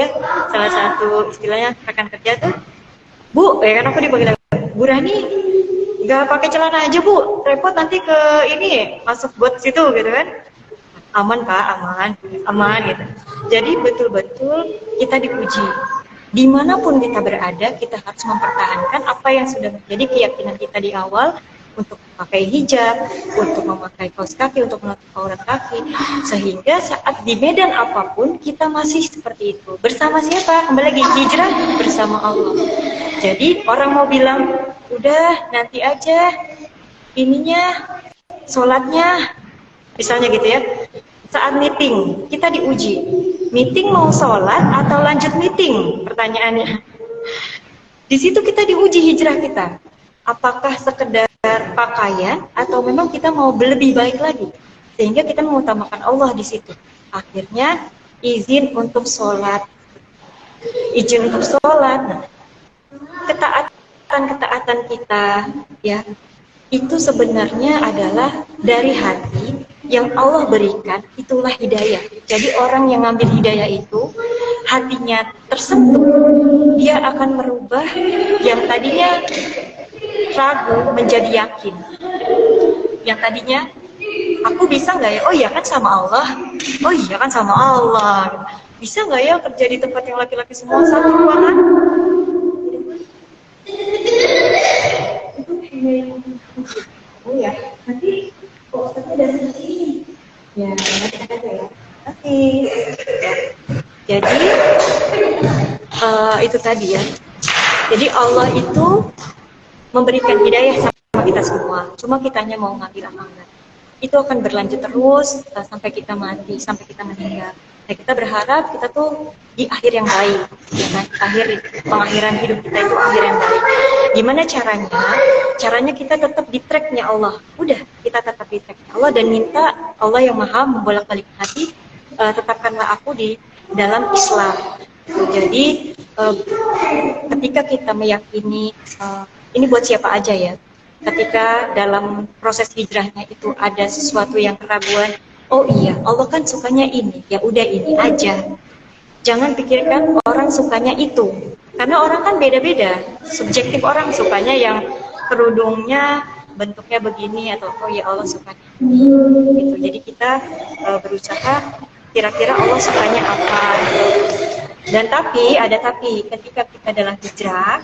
istilahnya rekan kerja tuh, Bu, ya kan aku dipanggil Bu Rani, nggak pakai celana aja Bu, repot nanti ke ini masuk buat situ gitu kan. Aman Pak, aman gitu. Jadi betul-betul kita diuji. Dimanapun kita berada, kita harus mempertahankan apa yang sudah menjadi keyakinan kita di awal, untuk memakai hijab, untuk memakai kaos kaki, untuk menutup aurat kaki, sehingga saat di medan apapun kita masih seperti itu. Bersama siapa? Kembali lagi, hijrah bersama Allah. Jadi orang mau bilang, udah nanti aja ininya, sholatnya, misalnya gitu ya. Saat meeting, kita diuji. Meeting mau sholat atau lanjut meeting? Pertanyaannya. Di situ kita diuji hijrah kita. Apakah sekedar pakaian atau memang kita mau lebih baik lagi, sehingga kita mengutamakan Allah di situ. Akhirnya izin untuk sholat. Nah, ketaatan kita ya, itu sebenarnya adalah dari hati yang Allah berikan, itulah hidayah. Jadi orang yang ngambil hidayah itu hatinya tersentuh, dia akan merubah yang tadinya ragu menjadi yakin. Yang tadinya aku bisa nggak ya? Oh iya kan sama Allah. Oh iya kan sama Allah. Bisa nggak ya kerja di tempat yang laki-laki semua satu ruangan? Oh ya, nanti kok dari sini? Ya, nanti aja ya. Oke. Jadi itu tadi ya. Jadi Allah itu memberikan hidayah sama kita semua. Cuma kitanya mau ngambil apa enggak. Itu akan berlanjut terus sampai kita mati, sampai kita meninggal. Nah, kita berharap kita tuh di akhir yang baik, ya kan? Pengakhiran hidup kita itu akhir yang baik. Gimana caranya? Caranya kita tetap di tracknya Allah. Udah, kita tetap di tracknya Allah dan minta Allah yang maha membolak-balik hati, tetapkanlah aku di dalam Islam. Jadi ketika kita meyakini ini buat siapa aja ya. Ketika dalam proses hijrahnya itu ada sesuatu yang keraguan, oh iya, Allah kan sukanya ini, ya udah ini aja. Jangan pikirkan orang sukanya itu, karena orang kan beda-beda. Subjektif orang sukanya yang kerudungnya bentuknya begini atau oh ya Allah sukanya ini. Gitu. Jadi kita berusaha kira-kira Allah sukanya apa. Dan ada tapi ketika kita dalam hijrah,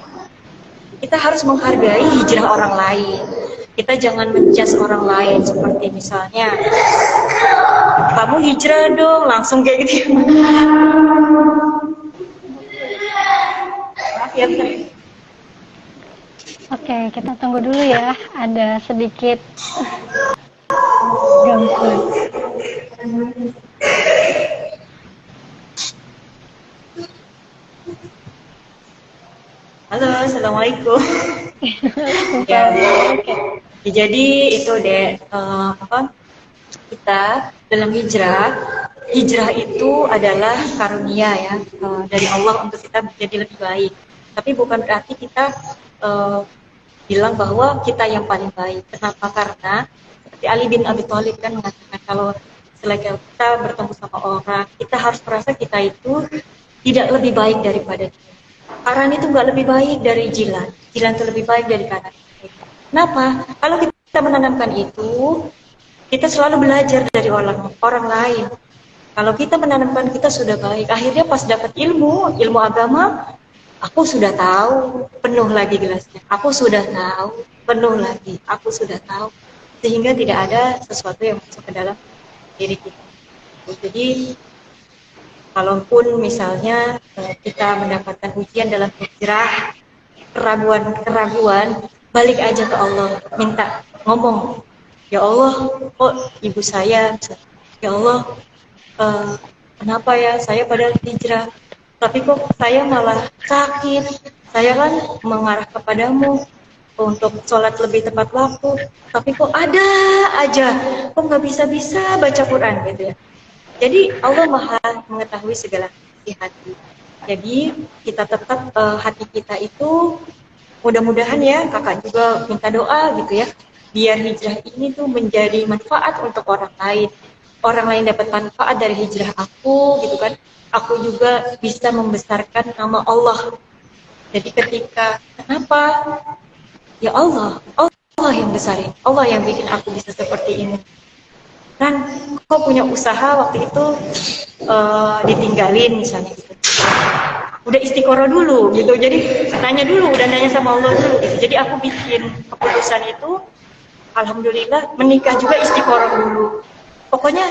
kita harus menghargai hijrah orang lain. Kita jangan menjudge orang lain seperti misalnya kamu hijrah dong, langsung kayak gitu. Maaf ya, Bang. Oke, kita tunggu dulu ya. Ada sedikit gangguan. Halo, assalamualaikum. Ya, jadi itu deh kita dalam hijrah itu adalah karunia ya dari Allah untuk kita menjadi lebih baik. Tapi bukan berarti kita bilang bahwa kita yang paling baik. Kenapa? Karena seperti Ali bin Abi Thalib kan mengatakan kalau selagi kita bertemu sama orang, kita harus merasa kita itu tidak lebih baik daripada dia. Karan itu nggak lebih baik dari jilan itu lebih baik dari kanan. Kenapa? Kalau kita menanamkan itu, kita selalu belajar dari orang lain. Kalau kita menanamkan kita sudah baik, akhirnya pas dapat ilmu agama, aku sudah tahu, penuh lagi gelasnya. Aku sudah tahu, penuh lagi. Aku sudah tahu, sehingga tidak ada sesuatu yang masuk ke dalam diri kita. Jadi kalaupun misalnya kita mendapatkan ujian dalam hijrah, keraguan, balik aja ke Allah, minta ngomong, ya Allah, kok ibu saya, ya Allah, kenapa ya saya padahal hijrah, tapi kok saya malah sakit, saya kan mengarah kepadamu untuk sholat lebih tepat waktu, tapi kok ada aja, kok nggak bisa baca Quran gitu ya. Jadi Allah Maha mengetahui segala isi hati. Jadi kita tetap hati kita itu mudah-mudahan ya kakak juga minta doa gitu ya, biar hijrah ini tuh menjadi manfaat untuk orang lain. Orang lain dapat manfaat dari hijrah aku gitu kan. Aku juga bisa membesarkan nama Allah. Jadi ketika kenapa? Ya Allah yang besarin, Allah yang bikin aku bisa seperti ini. Dan kok punya usaha waktu itu ditinggalin misalnya gitu. Udah istiqoroh dulu gitu, jadi udah nanya sama Allah dulu gitu. Jadi aku bikin keputusan itu, alhamdulillah menikah juga istiqoroh dulu. Pokoknya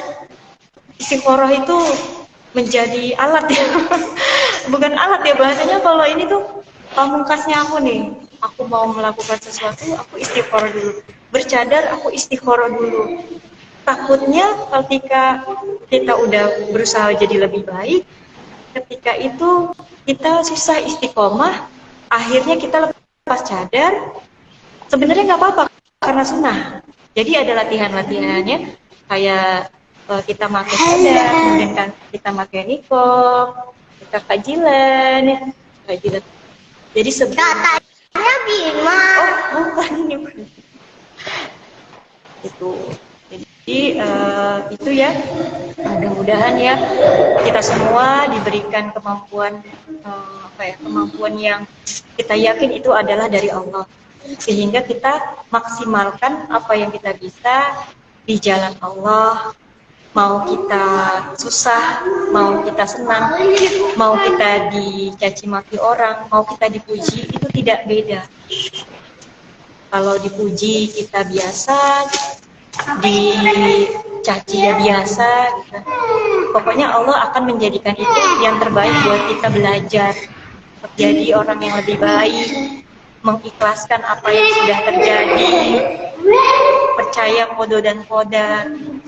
istiqoroh itu menjadi alat ya, bukan alat ya bahasanya. Kalau ini tuh pamungkasnya aku nih, aku mau melakukan sesuatu, aku istiqoroh dulu. Bercadar, aku istiqoroh dulu. Takutnya ketika kita udah berusaha jadi lebih baik, ketika itu kita susah istiqomah, akhirnya kita lepas cadar. Sebenarnya nggak apa-apa karena sunnah. Jadi ada latihan-latihannya, kayak kita pakai cadar, kemudian kan kita pakai niqab, kita kajilan. Jadi katanya Bima. Oh, bukan ini. Jadi itu ya, mudah-mudahan ya kita semua diberikan kemampuan kemampuan yang kita yakin itu adalah dari Allah, sehingga kita maksimalkan apa yang kita bisa di jalan Allah. Mau kita susah, mau kita senang, mau kita dicaci maki orang, mau kita dipuji, itu tidak beda. Kalau dipuji kita biasa, dicaci ya biasa gitu. Pokoknya Allah akan menjadikan itu yang terbaik buat kita belajar jadi orang yang lebih baik, mengikhlaskan apa yang sudah terjadi, percaya qada dan qadar,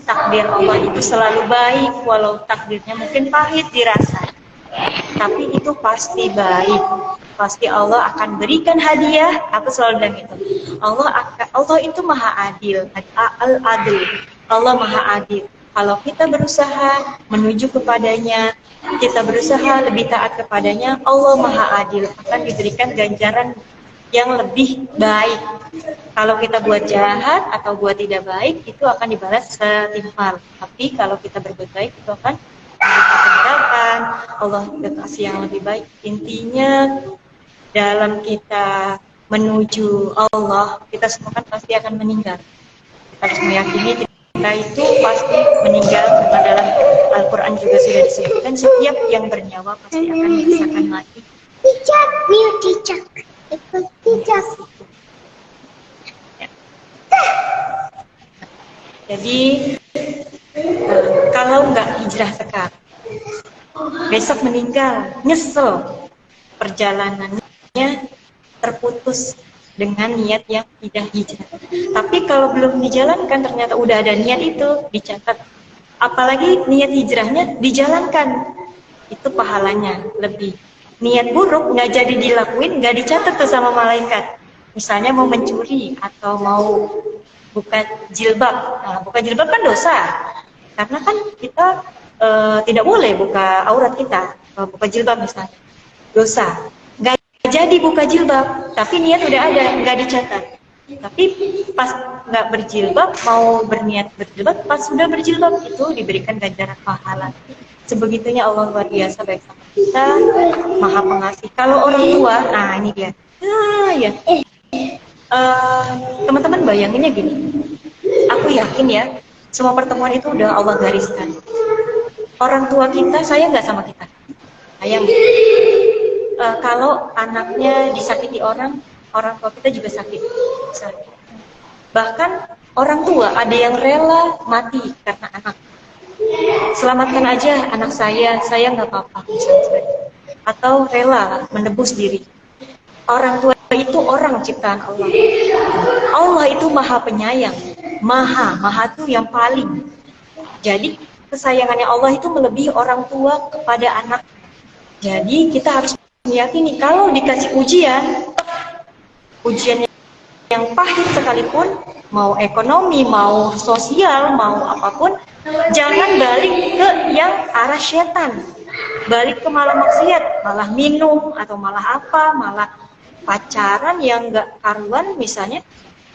takdir Allah itu selalu baik walau takdirnya mungkin pahit dirasa, tapi itu pasti baik. Pasti Allah akan berikan hadiah. Aku selalu bilang itu. Allah itu maha adil. Al-adil. Allah maha adil. Kalau kita berusaha menuju kepadanya, kita berusaha lebih taat kepadanya, Allah maha adil. Akan diberikan ganjaran yang lebih baik. Kalau kita buat jahat atau buat tidak baik, itu akan dibalas setimpal. Tapi kalau kita berbuat baik, itu akan diberikan Allah kasih yang lebih baik. Intinya dalam kita menuju Allah, kita semua kan pasti akan meninggal. Kita harus meyakini kita itu pasti meninggal, karena dalam Al-Quran juga sudah disebutkan setiap yang bernyawa pasti akan dirasakan mati. Jadi kalau nggak hijrah sekarang, besok meninggal, nyesel, perjalanannya terputus dengan niat yang tidak hijrah. Tapi kalau belum dijalankan, ternyata udah ada niat itu, dicatat. Apalagi niat hijrahnya dijalankan, itu pahalanya lebih. Niat buruk nggak jadi dilakuin, nggak dicatat tuh sama malaikat. Misalnya mau mencuri atau mau buka jilbab. Nah, buka jilbab kan dosa, karena kan kita tidak boleh buka aurat kita. Buka jilbab misalnya, dosa. Nggak jadi buka jilbab, tapi niat udah ada, nggak dicatat. Tapi pas nggak berjilbab, mau berniat berjilbab, pas sudah berjilbab itu diberikan ganjaran pahala. Sebegitunya Allah luar biasa baik sama kita, maha pengasih. Kalau orang tua, nah ini dia. Ya. Teman-teman bayanginnya gini, aku yakin ya, semua pertemuan itu udah Allah gariskan. Orang tua kita sayang nggak sama kita? Sayang. Kalau anaknya disakiti orang tua kita juga sakit. Bahkan orang tua ada yang rela mati karena anak. Selamatkan aja anak saya nggak apa-apa misalnya. Atau rela menebus diri. Orang tua itu orang ciptaan Allah. Allah itu maha penyayang, maha itu yang paling. Jadi kesayangannya Allah itu melebihi orang tua kepada anak. Jadi kita harus meyakini kalau dikasih ujian yang pahit sekalipun, mau ekonomi, mau sosial, mau apapun, jangan balik ke yang arah setan. Balik ke malah maksiat, malah minum atau malah apa, malah pacaran yang nggak karuan misalnya,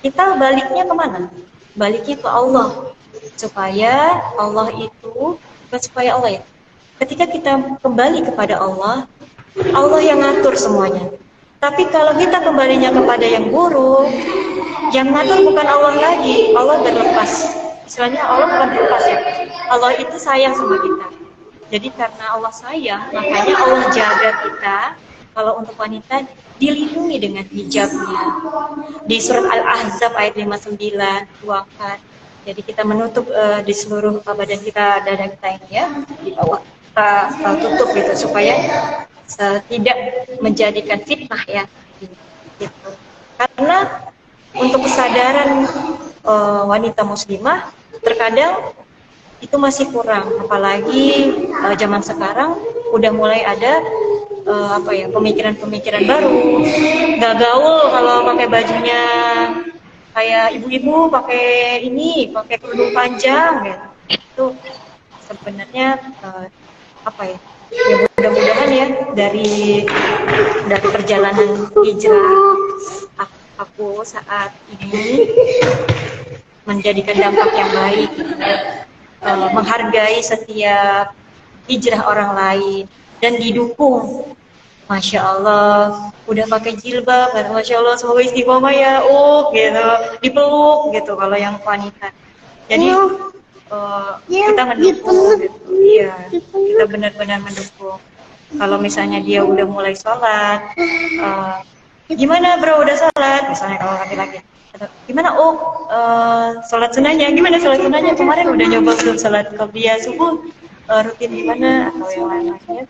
kita baliknya kemana? Baliknya ke Allah, supaya Allah itu, bukan supaya Allah ya, ketika kita kembali kepada Allah, Allah yang ngatur semuanya. Tapi kalau kita kembalinya kepada yang buruk, yang ngatur bukan Allah lagi, Allah berlepas. Istilahnya Allah bukan berlepas ya, Allah itu sayang sama kita. Jadi karena Allah sayang, makanya Allah jaga kita. Kalau untuk wanita, dilindungi dengan hijabnya. Di surat Al-Ahzab ayat 59 tuangkan. Jadi kita menutup di seluruh badan kita, dada kita ini ya, di bawah kita tutup gitu supaya tidak menjadikan fitnah ya. Gitu. Karena untuk kesadaran wanita muslimah terkadang itu masih kurang, apalagi zaman sekarang udah mulai ada pemikiran-pemikiran baru, nggak gaul kalau pakai bajunya kayak ibu-ibu pakai kerudung panjang gitu. Itu sebenarnya ya mudah-mudahan ya dari perjalanan hijrah aku saat ini menjadikan dampak yang baik, menghargai setiap hijrah orang lain dan didukung. Masya Allah, udah pakai jilbab, Masya Allah, semoga istiqomah ya, gitu, dipeluk gitu kalau yang wanita. Jadi kita mendukung, gitu. Iya, kita benar-benar mendukung. Kalau misalnya dia udah mulai sholat, gimana bro, udah sholat? Misalnya kalau laki-laki, gimana sholat sunnahnya? Gimana sholat sunnahnya? Kemarin udah nyoba belum sholat qabliyah subuh, rutin gimana atau yang lain-lainnya?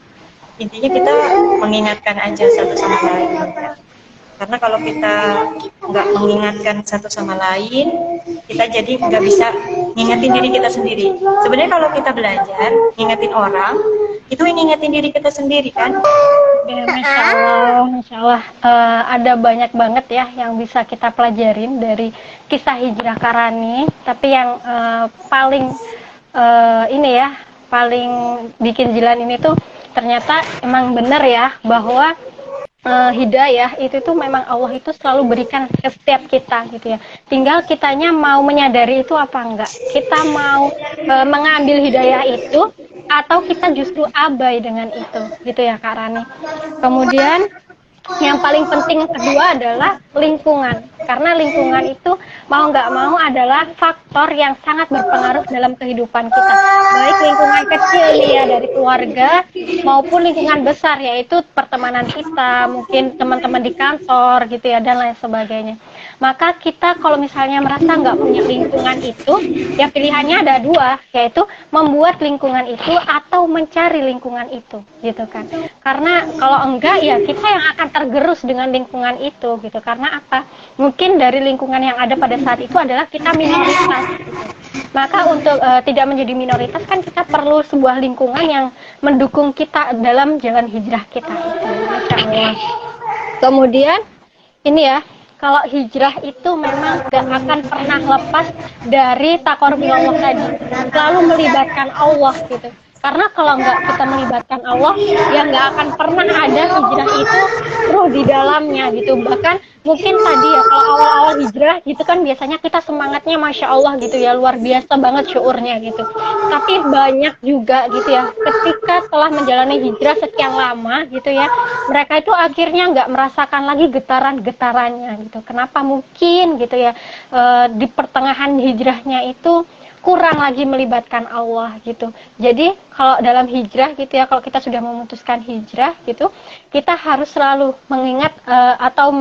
Intinya kita mengingatkan aja satu sama lain. Karena kalau kita nggak mengingatkan satu sama lain, kita jadi nggak bisa ngingetin diri kita sendiri. Sebenarnya kalau kita belajar ngingetin orang, itu ngingetin diri kita sendiri kan? Ya, Masya Allah. Ada banyak banget ya yang bisa kita pelajarin dari kisah hijrah Karani. Tapi yang paling paling bikin jalan ini tuh ternyata emang bener ya, bahwa hidayah itu tuh memang Allah itu selalu berikan ke setiap kita gitu ya. Tinggal kitanya mau menyadari itu apa enggak. Kita mau mengambil hidayah itu atau kita justru abai dengan itu gitu ya Kak Rani. Kemudian yang paling penting kedua adalah lingkungan, karena lingkungan itu mau nggak mau adalah faktor yang sangat berpengaruh dalam kehidupan kita, baik lingkungan kecil nih ya dari keluarga maupun lingkungan besar yaitu pertemanan kita, mungkin teman-teman di kantor gitu ya dan lain sebagainya. Maka kita kalau misalnya merasa nggak punya lingkungan itu, ya pilihannya ada dua, yaitu membuat lingkungan itu atau mencari lingkungan itu gitu kan. Karena kalau enggak ya kita yang akan tergerus dengan lingkungan itu gitu. Karena apa? Mungkin dari lingkungan yang ada pada saat itu adalah kita minoritas gitu. Maka untuk tidak menjadi minoritas kan kita perlu sebuah lingkungan yang mendukung kita dalam jalan hijrah kita itu. Masya Allah. Kemudian ini ya, kalau hijrah itu memang gak akan pernah lepas dari taqarrub tadi, selalu melibatkan Allah gitu. Karena kalau nggak kita melibatkan Allah, ya nggak akan pernah ada hijrah itu ruh di dalamnya gitu. Bahkan mungkin tadi ya kalau awal-awal hijrah gitu kan biasanya kita semangatnya Masya Allah gitu ya, luar biasa banget syuurnya gitu. Tapi banyak juga gitu ya, ketika telah menjalani hijrah sekian lama gitu ya, mereka itu akhirnya nggak merasakan lagi getaran-getarannya gitu. Kenapa? Mungkin gitu ya, di pertengahan hijrahnya itu kurang lagi melibatkan Allah gitu. Jadi kalau dalam hijrah gitu ya, kalau kita sudah memutuskan hijrah gitu, kita harus selalu mengingat atau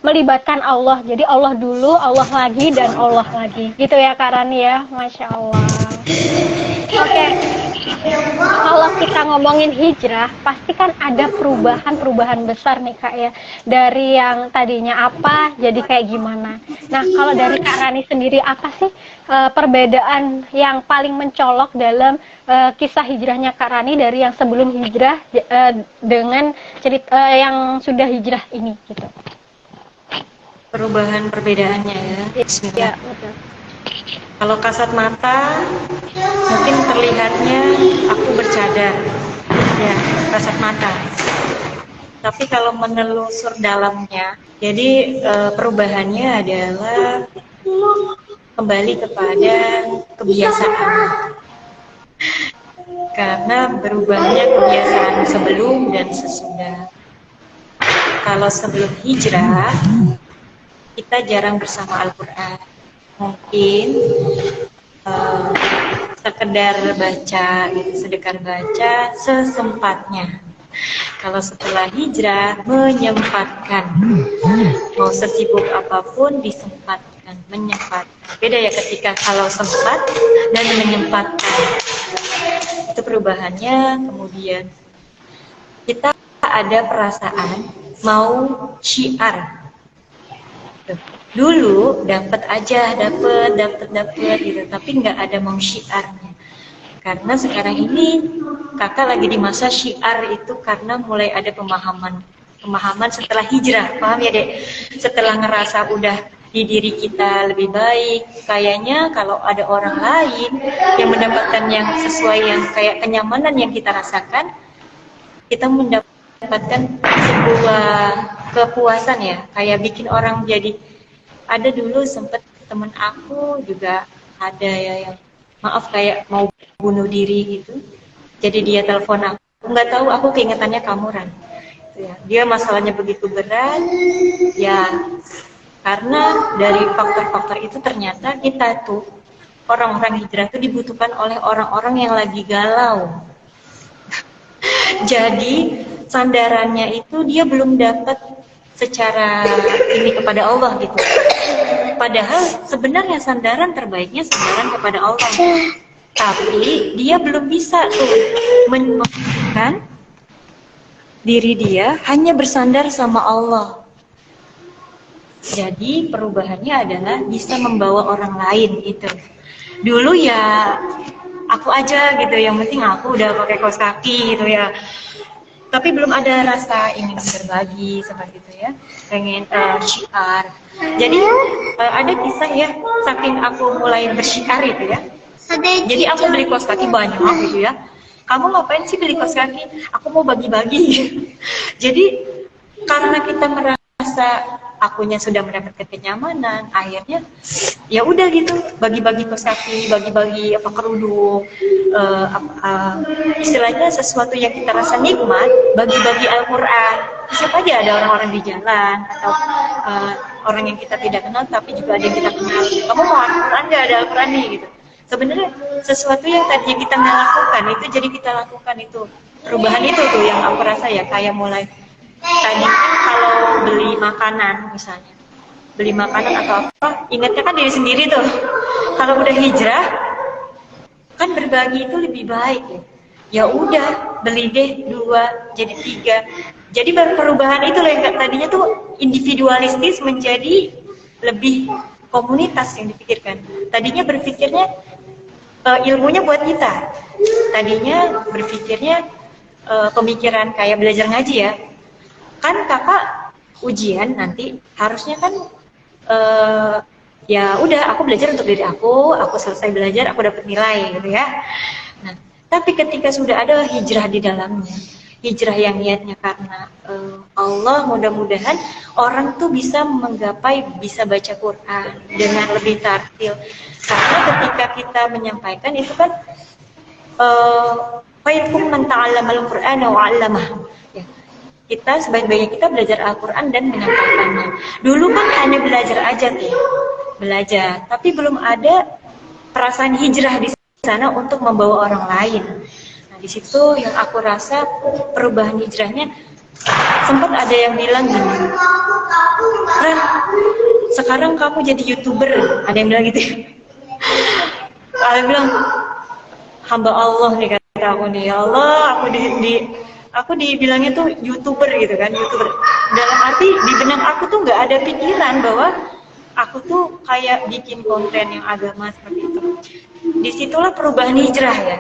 melibatkan Allah. Jadi Allah dulu, Allah lagi, dan Allah lagi. Gitu ya Kak Rani ya, Masya Allah. Oke, kalau kita ngomongin hijrah, pasti kan ada perubahan-perubahan besar nih Kak ya. Dari yang tadinya apa, jadi kayak gimana. Nah, kalau dari Kak Rani sendiri, apa sih perbedaan yang paling mencolok dalam kisah hijrahnya Kak Rani dari yang sebelum hijrah dengan cerita yang sudah hijrah ini gitu? Perubahan perbedaannya ya. Bismillah. Ya, betul. Kalau kasat mata mungkin terlihatnya aku bercadar, ya kasat mata. Tapi kalau menelusur dalamnya, jadi perubahannya adalah kembali kepada kebiasaan. Karena berubahnya kebiasaan sebelum dan sesudah. Kalau sebelum hijrah, kita jarang bersama Al-Quran. Mungkin sekedar baca, gitu, sedekar baca sesempatnya. Kalau setelah hijrah, menyempatkan. Mau sesibuk apapun, disempatkan, menyempatkan. Beda ya ketika kalau sempat dan menyempatkan. Itu perubahannya. Kemudian kita ada perasaan mau syiar. Dulu dapat gitu, tapi nggak ada mau syiarnya. Karena sekarang ini kakak lagi di masa syiar itu karena mulai ada pemahaman setelah hijrah, paham ya Dek? Setelah ngerasa udah di diri kita lebih baik, kayaknya kalau ada orang lain yang mendapatkan yang sesuai yang kayak kenyamanan yang kita rasakan, kita mendapatkan sebuah kepuasan ya, kayak bikin orang jadi. Ada dulu sempet temen aku juga ada ya yang maaf kayak mau bunuh diri gitu. Jadi dia telepon aku, nggak tahu aku keingetannya kamu Ran. Ya, dia masalahnya begitu berat, ya karena dari faktor-faktor itu ternyata kita tuh orang-orang hijrah itu dibutuhkan oleh orang-orang yang lagi galau. Jadi sandarannya itu dia belum dapat secara ini kepada Allah gitu. Padahal sebenarnya sandaran terbaiknya sandaran kepada Allah. Tapi dia belum bisa tuh menemukan diri dia hanya bersandar sama Allah. Jadi perubahannya adalah bisa membawa orang lain itu. Dulu ya aku aja gitu, yang penting aku udah pakai kaos kaki gitu ya. Tapi belum ada rasa ingin berbagi seperti itu ya, pengen syiar. Jadi ada kisah ya, saking aku mulai bersyiar itu ya. Jadi aku beli kaos kaki banyak gitu ya. kamu ngapain sih beli kaos kaki? Aku mau bagi-bagi. Jadi karena kita merasa akunya sudah mendapatkan kenyamanan, akhirnya ya udah gitu, bagi-bagi kaos kaki, bagi-bagi apa kerudung, istilahnya sesuatu yang kita rasa nikmat, bagi-bagi Al-Quran. Siapa aja ada orang-orang di jalan atau orang yang kita tidak kenal tapi juga ada yang kita kenal. Kamu mau Al-Quran nggak? Ada Al-Quran nih gitu. Sebenarnya sesuatu yang tadinya kita nggak lakukan itu jadi kita lakukan itu. Perubahan itu tuh yang aku rasa ya, kayak mulai tadi kalau beli makanan misalnya, beli makanan atau apa, ingatnya kan diri sendiri tuh. Kalau udah hijrah kan berbagi itu lebih baik ya. Ya udah beli deh 2 jadi 3. Jadi perubahan itu loh yang tadinya tuh individualistis menjadi lebih komunitas yang dipikirkan. Tadinya berpikirnya ilmunya buat kita. Tadinya berpikirnya pemikiran kayak belajar ngaji ya. Kan kakak ujian nanti harusnya kan ya udah aku belajar untuk diri aku selesai belajar, aku dapat nilai gitu ya. Nah, tapi ketika sudah ada hijrah di dalamnya, hijrah yang niatnya karena Allah, mudah-mudahan orang tuh bisa menggapai, bisa baca Quran dengan lebih tartil. Karena ketika kita menyampaikan itu kan khairukum man ta'allamal Qur'ana wa 'allamah. Ya. Kita sebaik-baiknya kita belajar Al-Quran dan menyampaikannya. Dulu kan hanya belajar aja tuh, belajar, tapi belum ada perasaan hijrah di sana untuk membawa orang lain. Nah, di situ yang aku rasa perubahan hijrahnya. Sempat ada yang bilang gini, Ren, sekarang kamu jadi YouTuber, ada yang bilang gitu. Ada yang bilang, hamba Allah nih kata aku nih, ya Allah, aku dibilangnya tuh YouTuber gitu kan, YouTuber. Dalam arti di benak aku tuh nggak ada pikiran bahwa aku tuh kayak bikin konten yang agama seperti itu. Disitulah perubahan hijrah ya.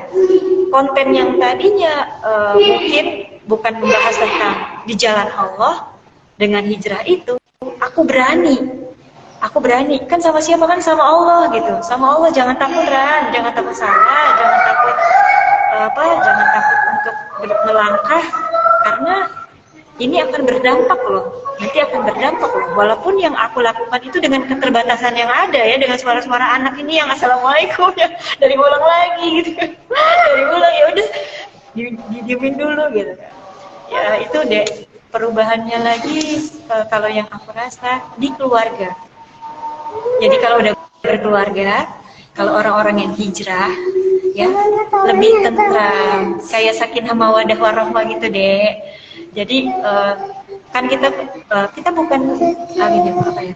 Konten yang tadinya mungkin bukan membahas tentang di jalan Allah, dengan hijrah itu aku berani kan sama siapa, kan sama Allah gitu, sama Allah. Jangan takut Ran, jangan takut salah, jangan takut jangan takut untuk melangkah, karena ini akan berdampak loh, nanti akan berdampak loh. Walaupun yang aku lakukan itu dengan keterbatasan yang ada ya, dengan suara-suara anak ini yang assalamualaikum ya, dari ulang lagi gitu kan, dari ulang ya udah didiemin dulu gitu kan. Ya itu deh perubahannya lagi kalau yang aku rasa di keluarga. Jadi kalau udah berkeluarga, kalau orang-orang yang hijrah ya lebih tentram, kayak sakinah mawaddah warahmah gitu deh. Jadi kan kita bukan apa ya?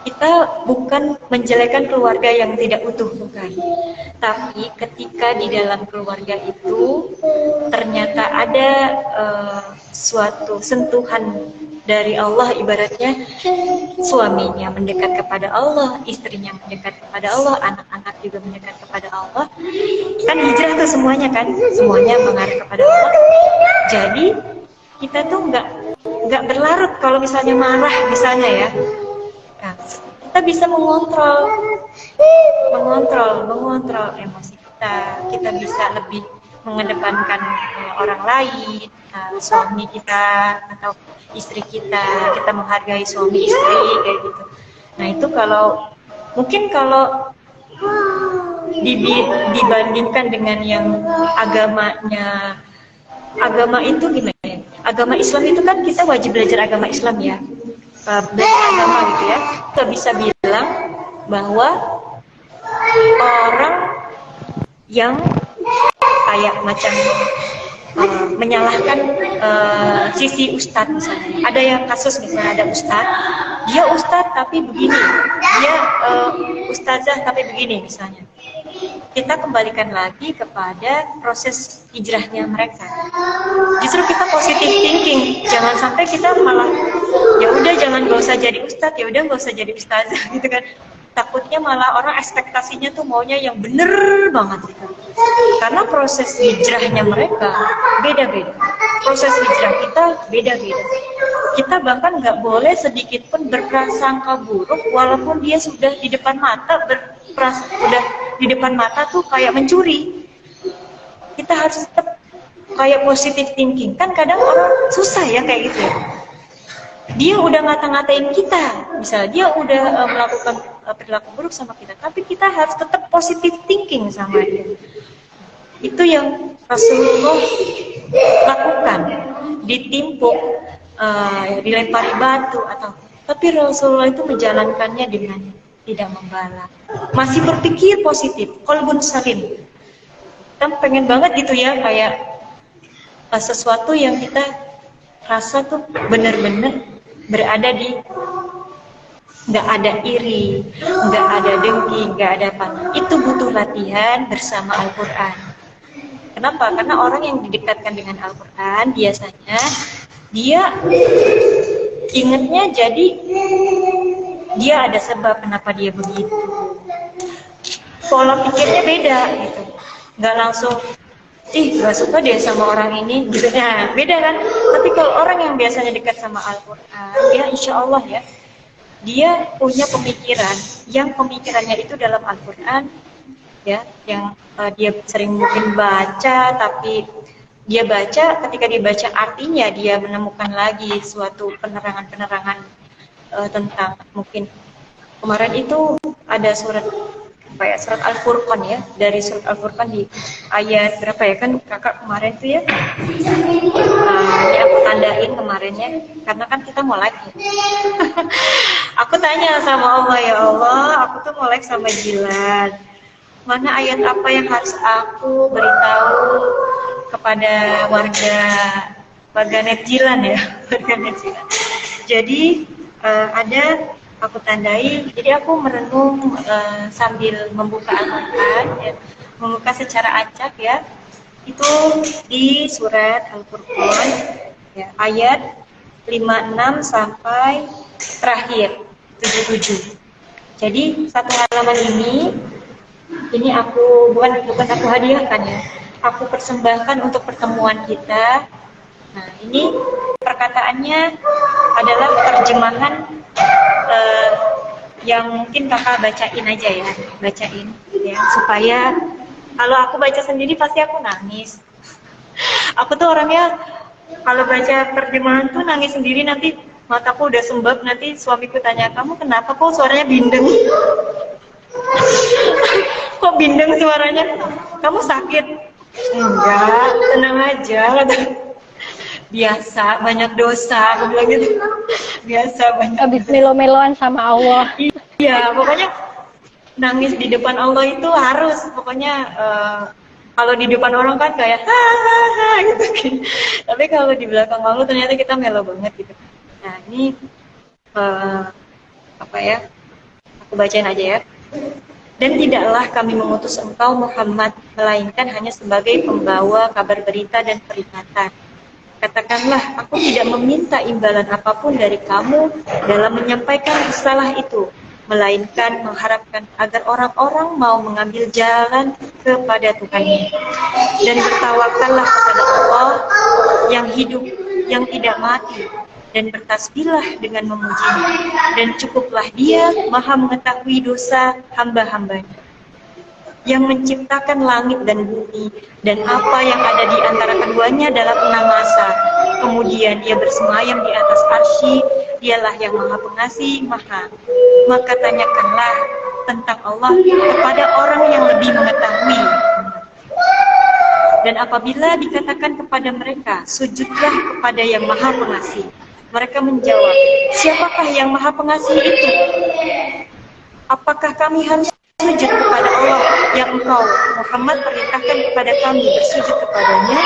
Kita bukan menjelekan keluarga yang tidak utuh, bukan. Tapi ketika di dalam keluarga itu ternyata ada suatu sentuhan dari Allah, ibaratnya suaminya mendekat kepada Allah, istrinya mendekat kepada Allah, anak-anak juga mendekat kepada Allah. Kan hijrah tuh semuanya kan, semuanya mengarah kepada Allah. Jadi kita tuh nggak berlarut kalau misalnya marah misalnya ya. Nah, kita bisa mengontrol emosi kita bisa lebih mengedepankan orang lain, suami kita atau istri kita menghargai suami istri kayak gitu. Nah itu kalau mungkin kalau dibandingkan dengan yang agama itu gimana ya? Agama Islam itu kan kita wajib belajar agama Islam ya. Belajar agama gitu ya, kita bisa bilang bahwa orang yang kayak macam menyalahkan sisi ustadz misalnya, ada yang kasus misalnya ada dia ustadz tapi begini, dia ustazah tapi begini misalnya, kita kembalikan lagi kepada proses hijrahnya mereka. Justru kita positive thinking, jangan sampai kita malah ya udah jangan gak usah jadi ustadz, ya udah gak usah jadi ustazah gitu kan. Takutnya malah orang ekspektasinya tuh maunya yang bener banget gitu. Karena proses hijrahnya mereka beda-beda, proses hijrah kita beda-beda. Kita bahkan nggak boleh sedikit pun berprasangka buruk walaupun dia sudah di depan mata udah di depan mata tuh kayak mencuri. kita harus tetap kayak positive thinking. Kan kadang orang susah ya kayak gitu ya. Dia udah ngata-ngatain kita, misalnya dia udah melakukan perilaku buruk sama kita, tapi kita harus tetap positive thinking sama dia. Itu yang Rasulullah lakukan, ditimpuk, dilempari batu atau, tapi Rasulullah itu menjalankannya dengan tidak membalas, masih berpikir positif, qalbun salim. Kita pengen banget gitu ya, kayak sesuatu yang kita rasa tuh benar-benar berada di, nggak ada iri, nggak ada dengki, nggak ada apa. Itu butuh latihan bersama Al-Quran. Kenapa? Karena orang yang didekatkan dengan Al-Quran biasanya dia ingatnya, jadi dia ada sebab kenapa dia begitu. Pola pikirnya beda gitu. Nggak langsung, gak suka deh sama orang ini gitu. Nah, beda kan? Tapi kalau orang yang biasanya dekat sama Al-Quran, ya insya Allah ya, dia punya pemikiran yang pemikirannya itu dalam Al-Quran ya, yang dia sering mungkin baca, tapi dia baca, ketika dia baca artinya dia menemukan lagi suatu penerangan-penerangan tentang, mungkin kemarin itu ada surat apa ya, surat Al-Furqan ya, dari surat Al-Furqan di ayat berapa ya, kan kakak kemarin tuh ya, ini aku tandain kemarinnya karena kan kita mau live ya. Aku tanya sama Allah, ya Allah, aku tuh mau live sama Jilan, mana ayat apa yang harus aku beritahu kepada warga net Jilan ya, warga net Jilan. Jadi ada aku tandai, jadi aku merenung sambil membuka Al-Quran ya, membuka secara acak ya, itu di surat Al-Furqan ya, ayat 56 sampai terakhir 77. Jadi satu halaman ini aku bukan aku hadiahkan ya, aku persembahkan untuk pertemuan kita. Nah, ini perkataannya adalah terjemahan yang mungkin kakak bacain aja ya, supaya kalau aku baca sendiri pasti aku nangis. Aku tuh orangnya kalau baca terjemahan tuh nangis sendiri, nanti mataku udah sembab, nanti suamiku tanya, kamu kenapa kok suaranya bindeng? Kok bindeng suaranya? Kamu sakit? Enggak, tenang aja. Biasa, banyak dosa, aku bilang gitu. Biasa, banyak. Habis melo-meloan sama Allah. Iya, pokoknya nangis di depan Allah itu harus, pokoknya kalau di depan orang kan kayak hahaha gitu kan. Tapi kalau di belakang Allah ternyata kita melo banget gitu. Nah, ini apa ya? Aku bacain aja ya. Dan tidaklah kami mengutus engkau Muhammad, melainkan hanya sebagai pembawa kabar berita dan peringatan. Katakanlah, aku tidak meminta imbalan apapun dari kamu dalam menyampaikan risalah itu, melainkan mengharapkan agar orang-orang mau mengambil jalan kepada Tuhannya. Dan bertawakallah kepada Allah yang hidup, yang tidak mati, dan bertasbihlah dengan memujinya. Dan cukuplah Dia Maha mengetahui dosa hamba-hambanya, yang menciptakan langit dan bumi dan apa yang ada di antara keduanya dalam 6 masa. Kemudian Dia bersemayam di atas arsy, Dialah yang Maha Pengasih, Maka tanyakanlah tentang Allah kepada orang yang lebih mengetahui. Dan apabila dikatakan kepada mereka, sujudlah kepada yang Maha Pengasih, mereka menjawab, siapakah yang Maha Pengasih itu? Apakah kami harus sujud kepada Allah yang engkau Muhammad perintahkan kepada kami bersujud kepadanya?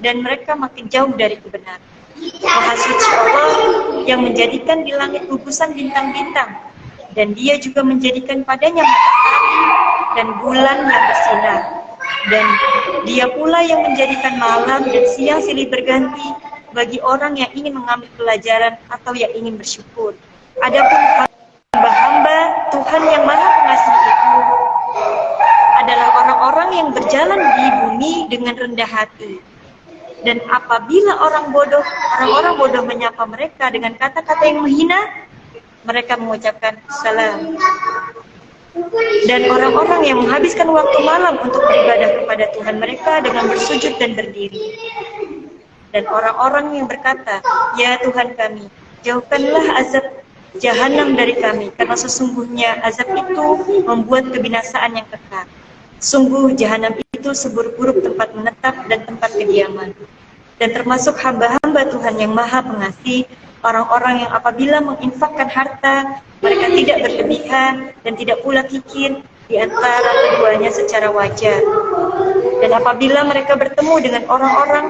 Dan mereka makin jauh dari kebenaran. Maha suci Allah yang menjadikan di langit gugusan bintang-bintang, dan Dia juga menjadikan padanya matahari dan bulan yang bersinar, dan Dia pula yang menjadikan malam dan siang silih berganti bagi orang yang ingin mengambil pelajaran atau yang ingin bersyukur. Adapun hamba-hamba Tuhan yang Maha Pengasih itu adalah orang-orang yang berjalan di bumi dengan rendah hati. Dan apabila orang-orang bodoh menyapa mereka dengan kata-kata yang menghina, mereka mengucapkan salam. Dan orang-orang yang menghabiskan waktu malam untuk beribadah kepada Tuhan mereka dengan bersujud dan berdiri. Dan orang-orang yang berkata, "Ya Tuhan kami, jauhkanlah azab jahanam dari kami, karena sesungguhnya azab itu membuat kebinasaan yang kekal. Sungguh jahanam itu seburuk-buruk tempat menetap dan tempat kediaman." Dan termasuk hamba-hamba Tuhan yang maha pengasih, orang-orang yang apabila menginfakkan harta, mereka tidak berlebihan dan tidak pula kikir di antara keduanya secara wajar. Dan apabila mereka bertemu dengan orang-orang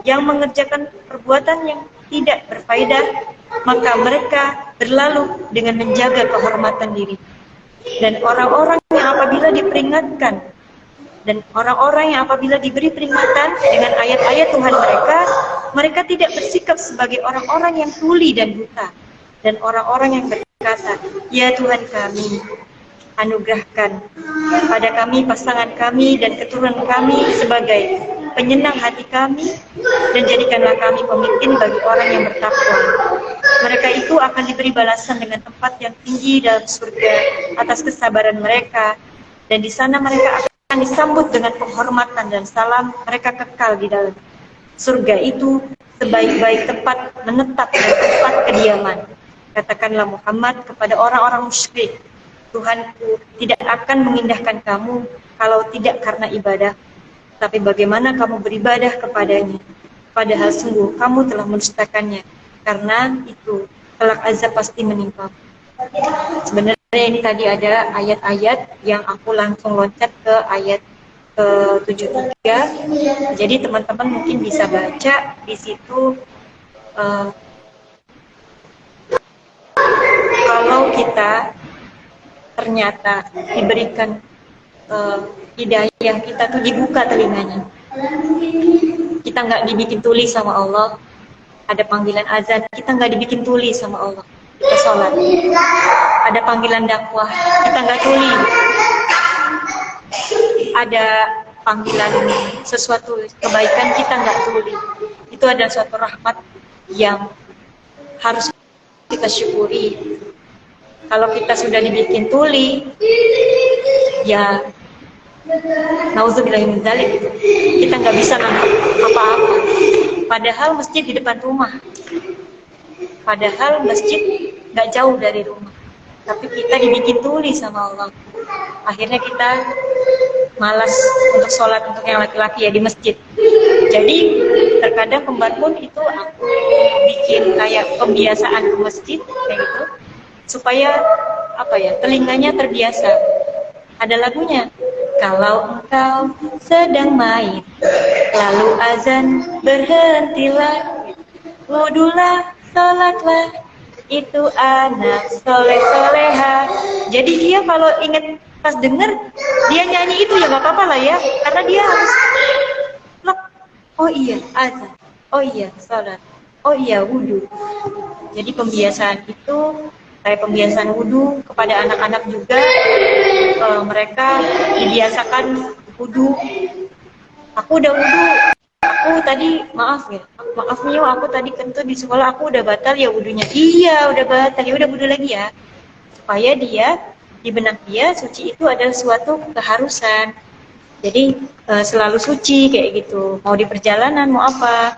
yang mengerjakan perbuatan yang tidak berfaedah, maka mereka berlalu dengan menjaga kehormatan diri. Dan orang-orang yang apabila diperingatkan, dan orang-orang yang apabila diberi peringatan dengan ayat-ayat Tuhan mereka, mereka tidak bersikap sebagai orang-orang yang tuli dan buta. Dan orang-orang yang berkata, "Ya Tuhan kami, anugerahkan pada kami pasangan kami dan keturunan kami sebagai penyenang hati kami, dan jadikanlah kami pemimpin bagi orang yang bertakwa. Mereka itu akan diberi balasan dengan tempat yang tinggi dalam surga atas kesabaran mereka, dan di sana mereka akan disambut dengan penghormatan dan salam. Mereka kekal di dalam surga itu sebaik-baik tempat menetap dan tempat kediaman. Katakanlah Muhammad kepada orang-orang musyrik, Tuhanku tidak akan mengindahkan kamu kalau tidak karena ibadah, tapi bagaimana kamu beribadah kepadanya, padahal sungguh kamu telah mendustakannya, karena itu kelak azab pasti menimpa." Sebenarnya ini tadi ada ayat-ayat yang aku langsung loncat ke ayat ke-73. Jadi teman-teman mungkin bisa baca di situ. Kalau kita ternyata diberikan hidayah, kita tuh dibuka telinganya, kita nggak dibikin tuli sama Allah. Ada panggilan azan, kita nggak dibikin tuli sama Allah, kita sholat. Ada panggilan dakwah, kita nggak tuli. Ada panggilan sesuatu kebaikan, kita nggak tuli. Itu adalah suatu rahmat yang harus kita syukuri. Kalau kita sudah dibikin tuli, ya nauzubillahi min dzalik, kita nggak bisa nangkep apa-apa. Padahal masjid di depan rumah, padahal masjid nggak jauh dari rumah, tapi kita dibikin tuli sama Allah. Akhirnya kita malas untuk sholat untuk yang laki-laki ya di masjid. Jadi terkadang kembar pun itu aku bikin kayak pembiasaan ke masjid kayak gitu, supaya apa ya, telinganya terbiasa. Ada lagunya, kalau engkau sedang main lalu azan berhentilah, wudulah, sholatlah, itu anak soleh-soleha. Jadi dia kalau ingat pas denger dia nyanyi itu ya nggak apa-apa lah ya, karena dia harus plek, oh iya azan, oh iya sholat, oh iya wudu. Jadi pembiasaan itu kayak pembiasaan wudu kepada anak-anak juga. Mereka dibiasakan wudu. Aku udah wudu, aku tadi maaf nih, aku tadi kentut di sekolah, aku udah batal ya wudunya. Iya udah batal, ya udah wudu lagi ya, supaya dia di benak dia suci itu adalah suatu keharusan. Jadi selalu suci kayak gitu, mau di perjalanan mau apa,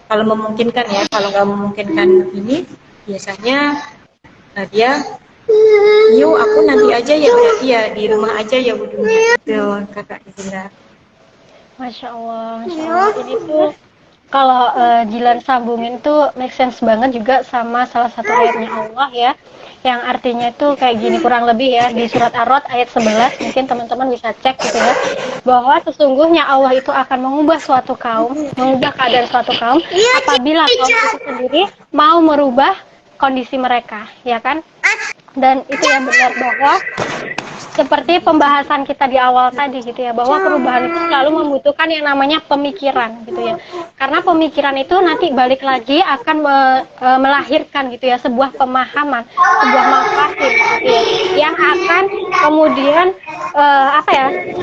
kalau memungkinkan ya. Kalau nggak memungkinkan ini, biasanya dia, "Yuk aku nanti aja ya, berarti ya di rumah aja ya wudunya." Tuh kakak Izinda. Masya Allah, Masya Allah. Ini tuh kalau Jilan sambungin tuh make sense banget juga sama salah satu ayatnya Allah ya, yang artinya itu kayak gini kurang lebih ya, di surat Ar-Ra'd ayat 11, mungkin teman-teman bisa cek gitu ya, bahwa sesungguhnya Allah itu akan mengubah suatu kaum, mengubah keadaan suatu kaum apabila kaum itu sendiri mau merubah kondisi mereka, ya kan? Dan itu yang benar, bahwa seperti pembahasan kita di awal tadi gitu ya, bahwa perubahan itu selalu membutuhkan yang namanya pemikiran gitu ya, karena pemikiran itu nanti balik lagi akan melahirkan gitu ya sebuah pemahaman, sebuah mafahim gitu ya, yang akan kemudian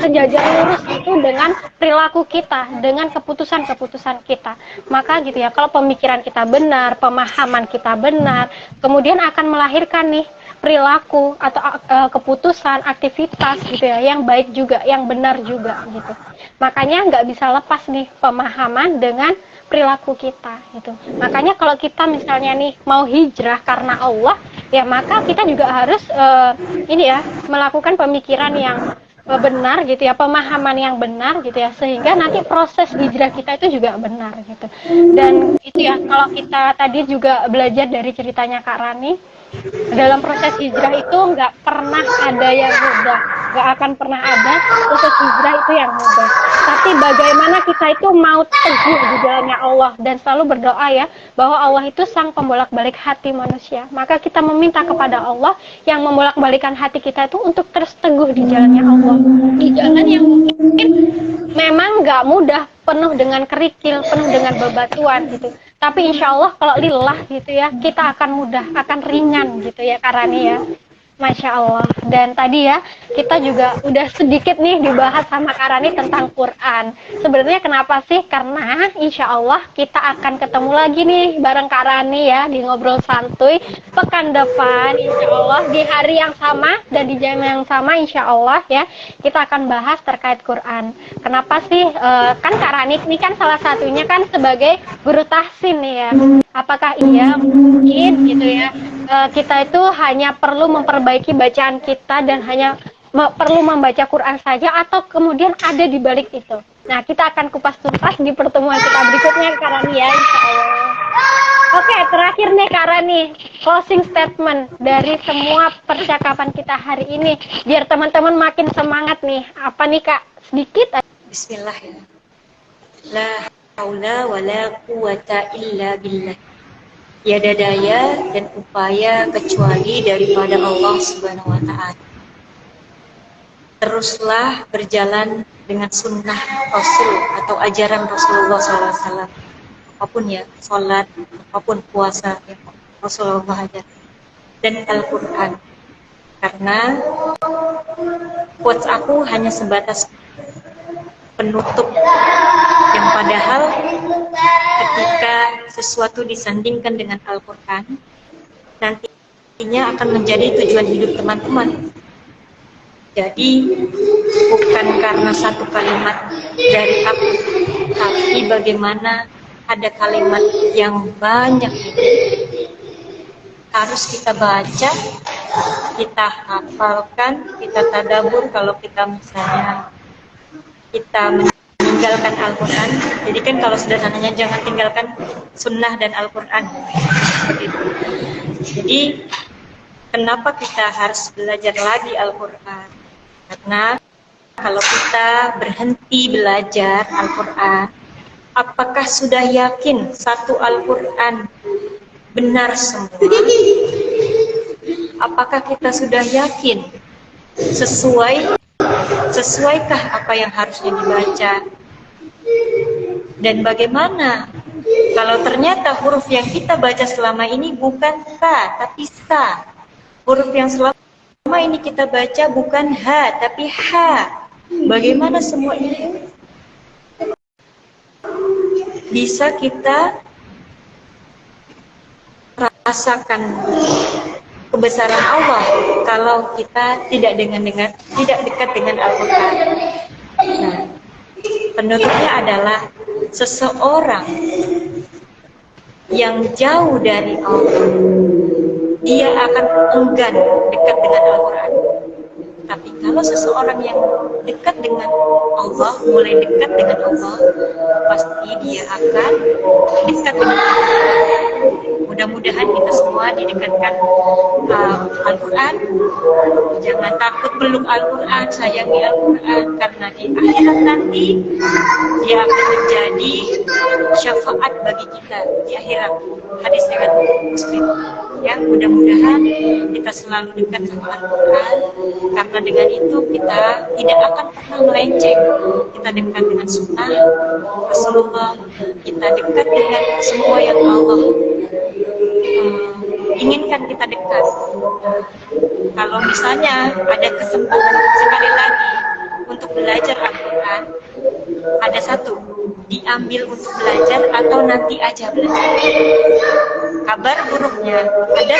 sejajar lurus itu dengan perilaku kita, dengan keputusan-keputusan kita. Maka gitu ya, kalau pemikiran kita benar, pemahaman kita benar, kemudian akan melahirkan nih perilaku atau keputusan, aktivitas gitu ya, yang baik juga, yang benar juga gitu. Makanya nggak bisa lepas nih pemahaman dengan perilaku kita gitu. Makanya kalau kita misalnya nih mau hijrah karena Allah, ya maka kita juga harus ini ya, melakukan pemikiran yang benar gitu ya, pemahaman yang benar gitu ya, sehingga nanti proses hijrah kita itu juga benar gitu. Dan itu ya, kalau kita tadi juga belajar dari ceritanya Kak Rani, dalam proses hijrah itu nggak pernah ada yang mudah, nggak akan pernah ada proses hijrah itu yang mudah. Tapi bagaimana kita itu mau teguh di jalannya Allah dan selalu berdoa ya, bahwa Allah itu sang pembolak-balik hati manusia. Maka kita meminta kepada Allah yang membolak-balikan hati kita itu untuk terus teguh di jalannya Allah, di jalan yang mungkin memang nggak mudah, penuh dengan kerikil, penuh dengan bebatuan gitu. Tapi insya Allah kalau lillah gitu ya, kita akan mudah, akan ringan gitu ya Kak Rani ya. Masya Allah. Dan tadi ya, kita juga udah sedikit nih dibahas sama Kak Rani tentang Quran. Sebenarnya kenapa sih? Karena insya Allah kita akan ketemu lagi nih bareng Kak Rani ya, di Ngobrol Santuy pekan depan insya Allah, di hari yang sama dan di jam yang sama insya Allah ya, kita akan bahas terkait Quran. Kenapa sih? Kan Kak Rani ini kan salah satunya kan sebagai guru tahsin nih ya. Apakah iya mungkin gitu ya, kita itu hanya perlu memperbaiki bacaan kita dan hanya perlu membaca Quran saja, atau kemudian ada di balik itu? Nah, kita akan kupas tuntas di pertemuan kita berikutnya Kak Rani ya, insya Allah. Oke, terakhir nih Kak Rani, closing statement dari semua percakapan kita hari ini, biar teman-teman makin semangat nih. Apa nih Kak? Sedikit. Bismillah ya. La haula wala quwata illa billah. Tiada daya dan upaya kecuali daripada Allah Subhanahu wa Ta'ala. Teruslah berjalan dengan sunnah Rasul atau ajaran Rasulullah SAW. Apapun ya, sholat, apapun puasa yang Rasulullah ajarkan, dan Al-Quran. Karena quotes aku hanya sebatas penutup, yang padahal ketika sesuatu disandingkan dengan Al-Quran, nantinya akan menjadi tujuan hidup teman-teman. Jadi bukan karena satu kalimat dari aku, tapi bagaimana ada kalimat yang banyak harus kita baca, kita hafalkan, kita tadabbur. Kalau kita misalnya kita meninggalkan Al-Quran, jadi kan kalau sederhananya jangan tinggalkan sunnah dan Al-Quran seperti itu. Jadi kenapa kita harus belajar lagi Al-Quran? Karena kalau kita berhenti belajar Al-Quran, apakah sudah yakin satu Al-Quran benar semua? Apakah kita sudah yakin sesuaikah apa yang harusnya dibaca? Dan bagaimana kalau ternyata huruf yang kita baca selama ini bukan ta, tapi sa? Huruf yang selama ini kita baca bukan ha, tapi ha. Bagaimana semua ini bisa kita rasakan kebesaran Allah kalau kita tidak dekat dengan Al-Quran? Nah, penutupnya adalah seseorang yang jauh dari Allah, dia akan enggan dekat dengan Al-Quran. Tapi kalau seseorang yang dekat dengan Allah, mulai dekat dengan Allah, pasti dia akan dekat dengan Al-Quran. Mudah-mudahan kita semua didekatkan Al-Quran. Jangan takut peluk Al-Quran, sayangi Al-Quran, karena di akhirat nanti dia akan menjadi syafaat bagi kita di akhirat. Hadis riwayat Muslim. Ya, mudah-mudahan kita selalu dekat sama Al-Quran, karena dengan itu kita tidak akan pernah melenceng. Kita dekat dengan sunnah Rasulullah, kita dekat dengan semua yang Allah inginkan kita dekat. Kalau misalnya ada kesempatan sekali lagi untuk belajar Al-Quran, ada satu, diambil untuk belajar atau nanti aja belajar. Kabar buruknya, ada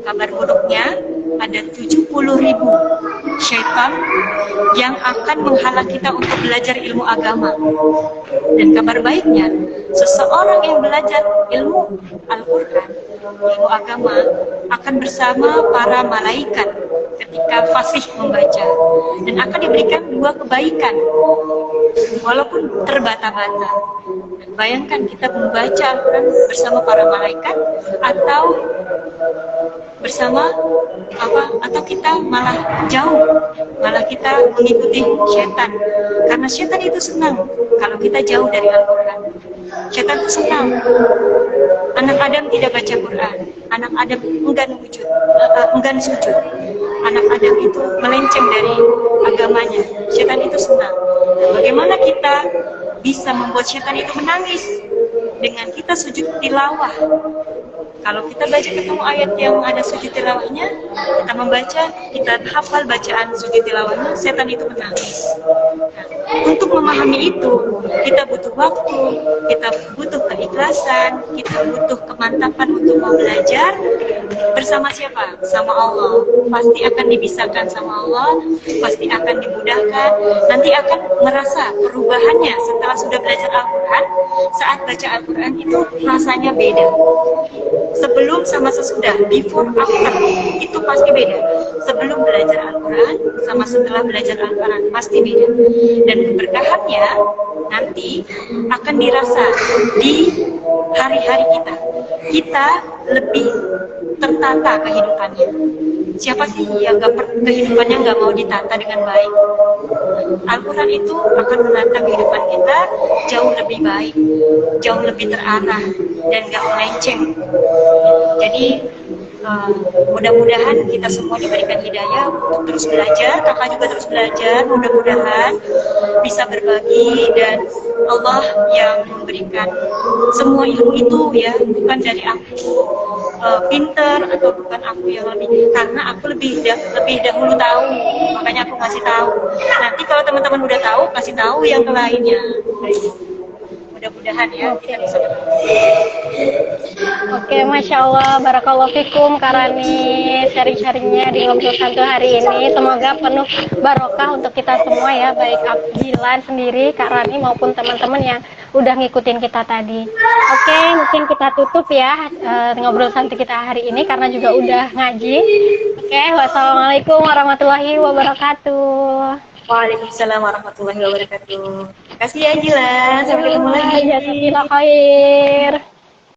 kabar buruknya ada 70.000 syaitan yang akan menghalang kita untuk belajar ilmu agama. Dan kabar baiknya, seseorang yang belajar ilmu Al-Quran, ilmu agama, akan bersama para malaikat ketika fasih membaca, dan akan diberikan 2 kebaikan walaupun terbata-bata. Bayangkan kita membaca Al-Quran bersama para malaikat, atau bersama atau kita malah jauh, malah kita mengikuti setan, karena setan itu senang kalau kita jauh dari Al-Quran. Setan itu senang anak Adam tidak baca Quran, anak Adam enggan sujud, anak Adam itu melenceng dari agamanya. Setan itu senang. Bagaimana kita bisa membuat setan itu menangis? Dengan kita sujud tilawah. Kalau kita baca ketemu ayat yang ada sujud tilawahnya, kita membaca, kita hafal bacaan sujud tilawahnya, setan itu menangis. Nah, untuk memahami itu, kita butuh waktu, kita butuh keikhlasan, kita butuh kemantapan untuk mau belajar bersama siapa? Sama Allah. Pasti akan dibisarkan sama Allah, pasti akan dimudahkan, nanti akan merasa perubahannya setelah sudah belajar Al-Quran. Saat baca Al-Quran itu rasanya beda. Sebelum sama sesudah, before after, itu pasti beda. Sebelum belajar Al-Quran sama setelah belajar Al-Quran pasti beda. Dan keberkahannya nanti akan dirasa di hari-hari kita. Kita lebih tertata kehidupannya. Siapa sih yang kehidupannya nggak mau ditata dengan baik? Al-Quran itu akan menata kehidupan kita jauh lebih baik, jauh lebih terarah, dan nggak melenceng. Jadi mudah-mudahan kita semua diberikan hidayah untuk terus belajar. Kakak juga terus belajar, mudah-mudahan bisa berbagi, dan Allah yang memberikan semua ilmu itu ya, bukan dari aku pinter atau bukan aku yang lebih, karena aku lebih dahulu tahu, makanya aku ngasih tahu. Nanti kalau teman-teman udah tahu, kasih tahu yang ke lainnya. Mudah-mudahan ya kita bisa berbagi. Oke, Masya Allah, Barakallahu Fikum, Karani sharing-sharingnya di Ngobrol Santu hari ini. Semoga penuh barokah untuk kita semua ya, baik Abdilan sendiri, Kak Rani, maupun teman-teman yang udah ngikutin kita tadi. Oke, mungkin kita tutup ya Ngobrol Santu kita hari ini, karena juga udah ngaji. Oke, wassalamualaikum warahmatullahi wabarakatuh. Waalaikumsalam warahmatullahi wabarakatuh. Terima kasih ya Jilan, sampai ketemu lagi. Jazakallah khair.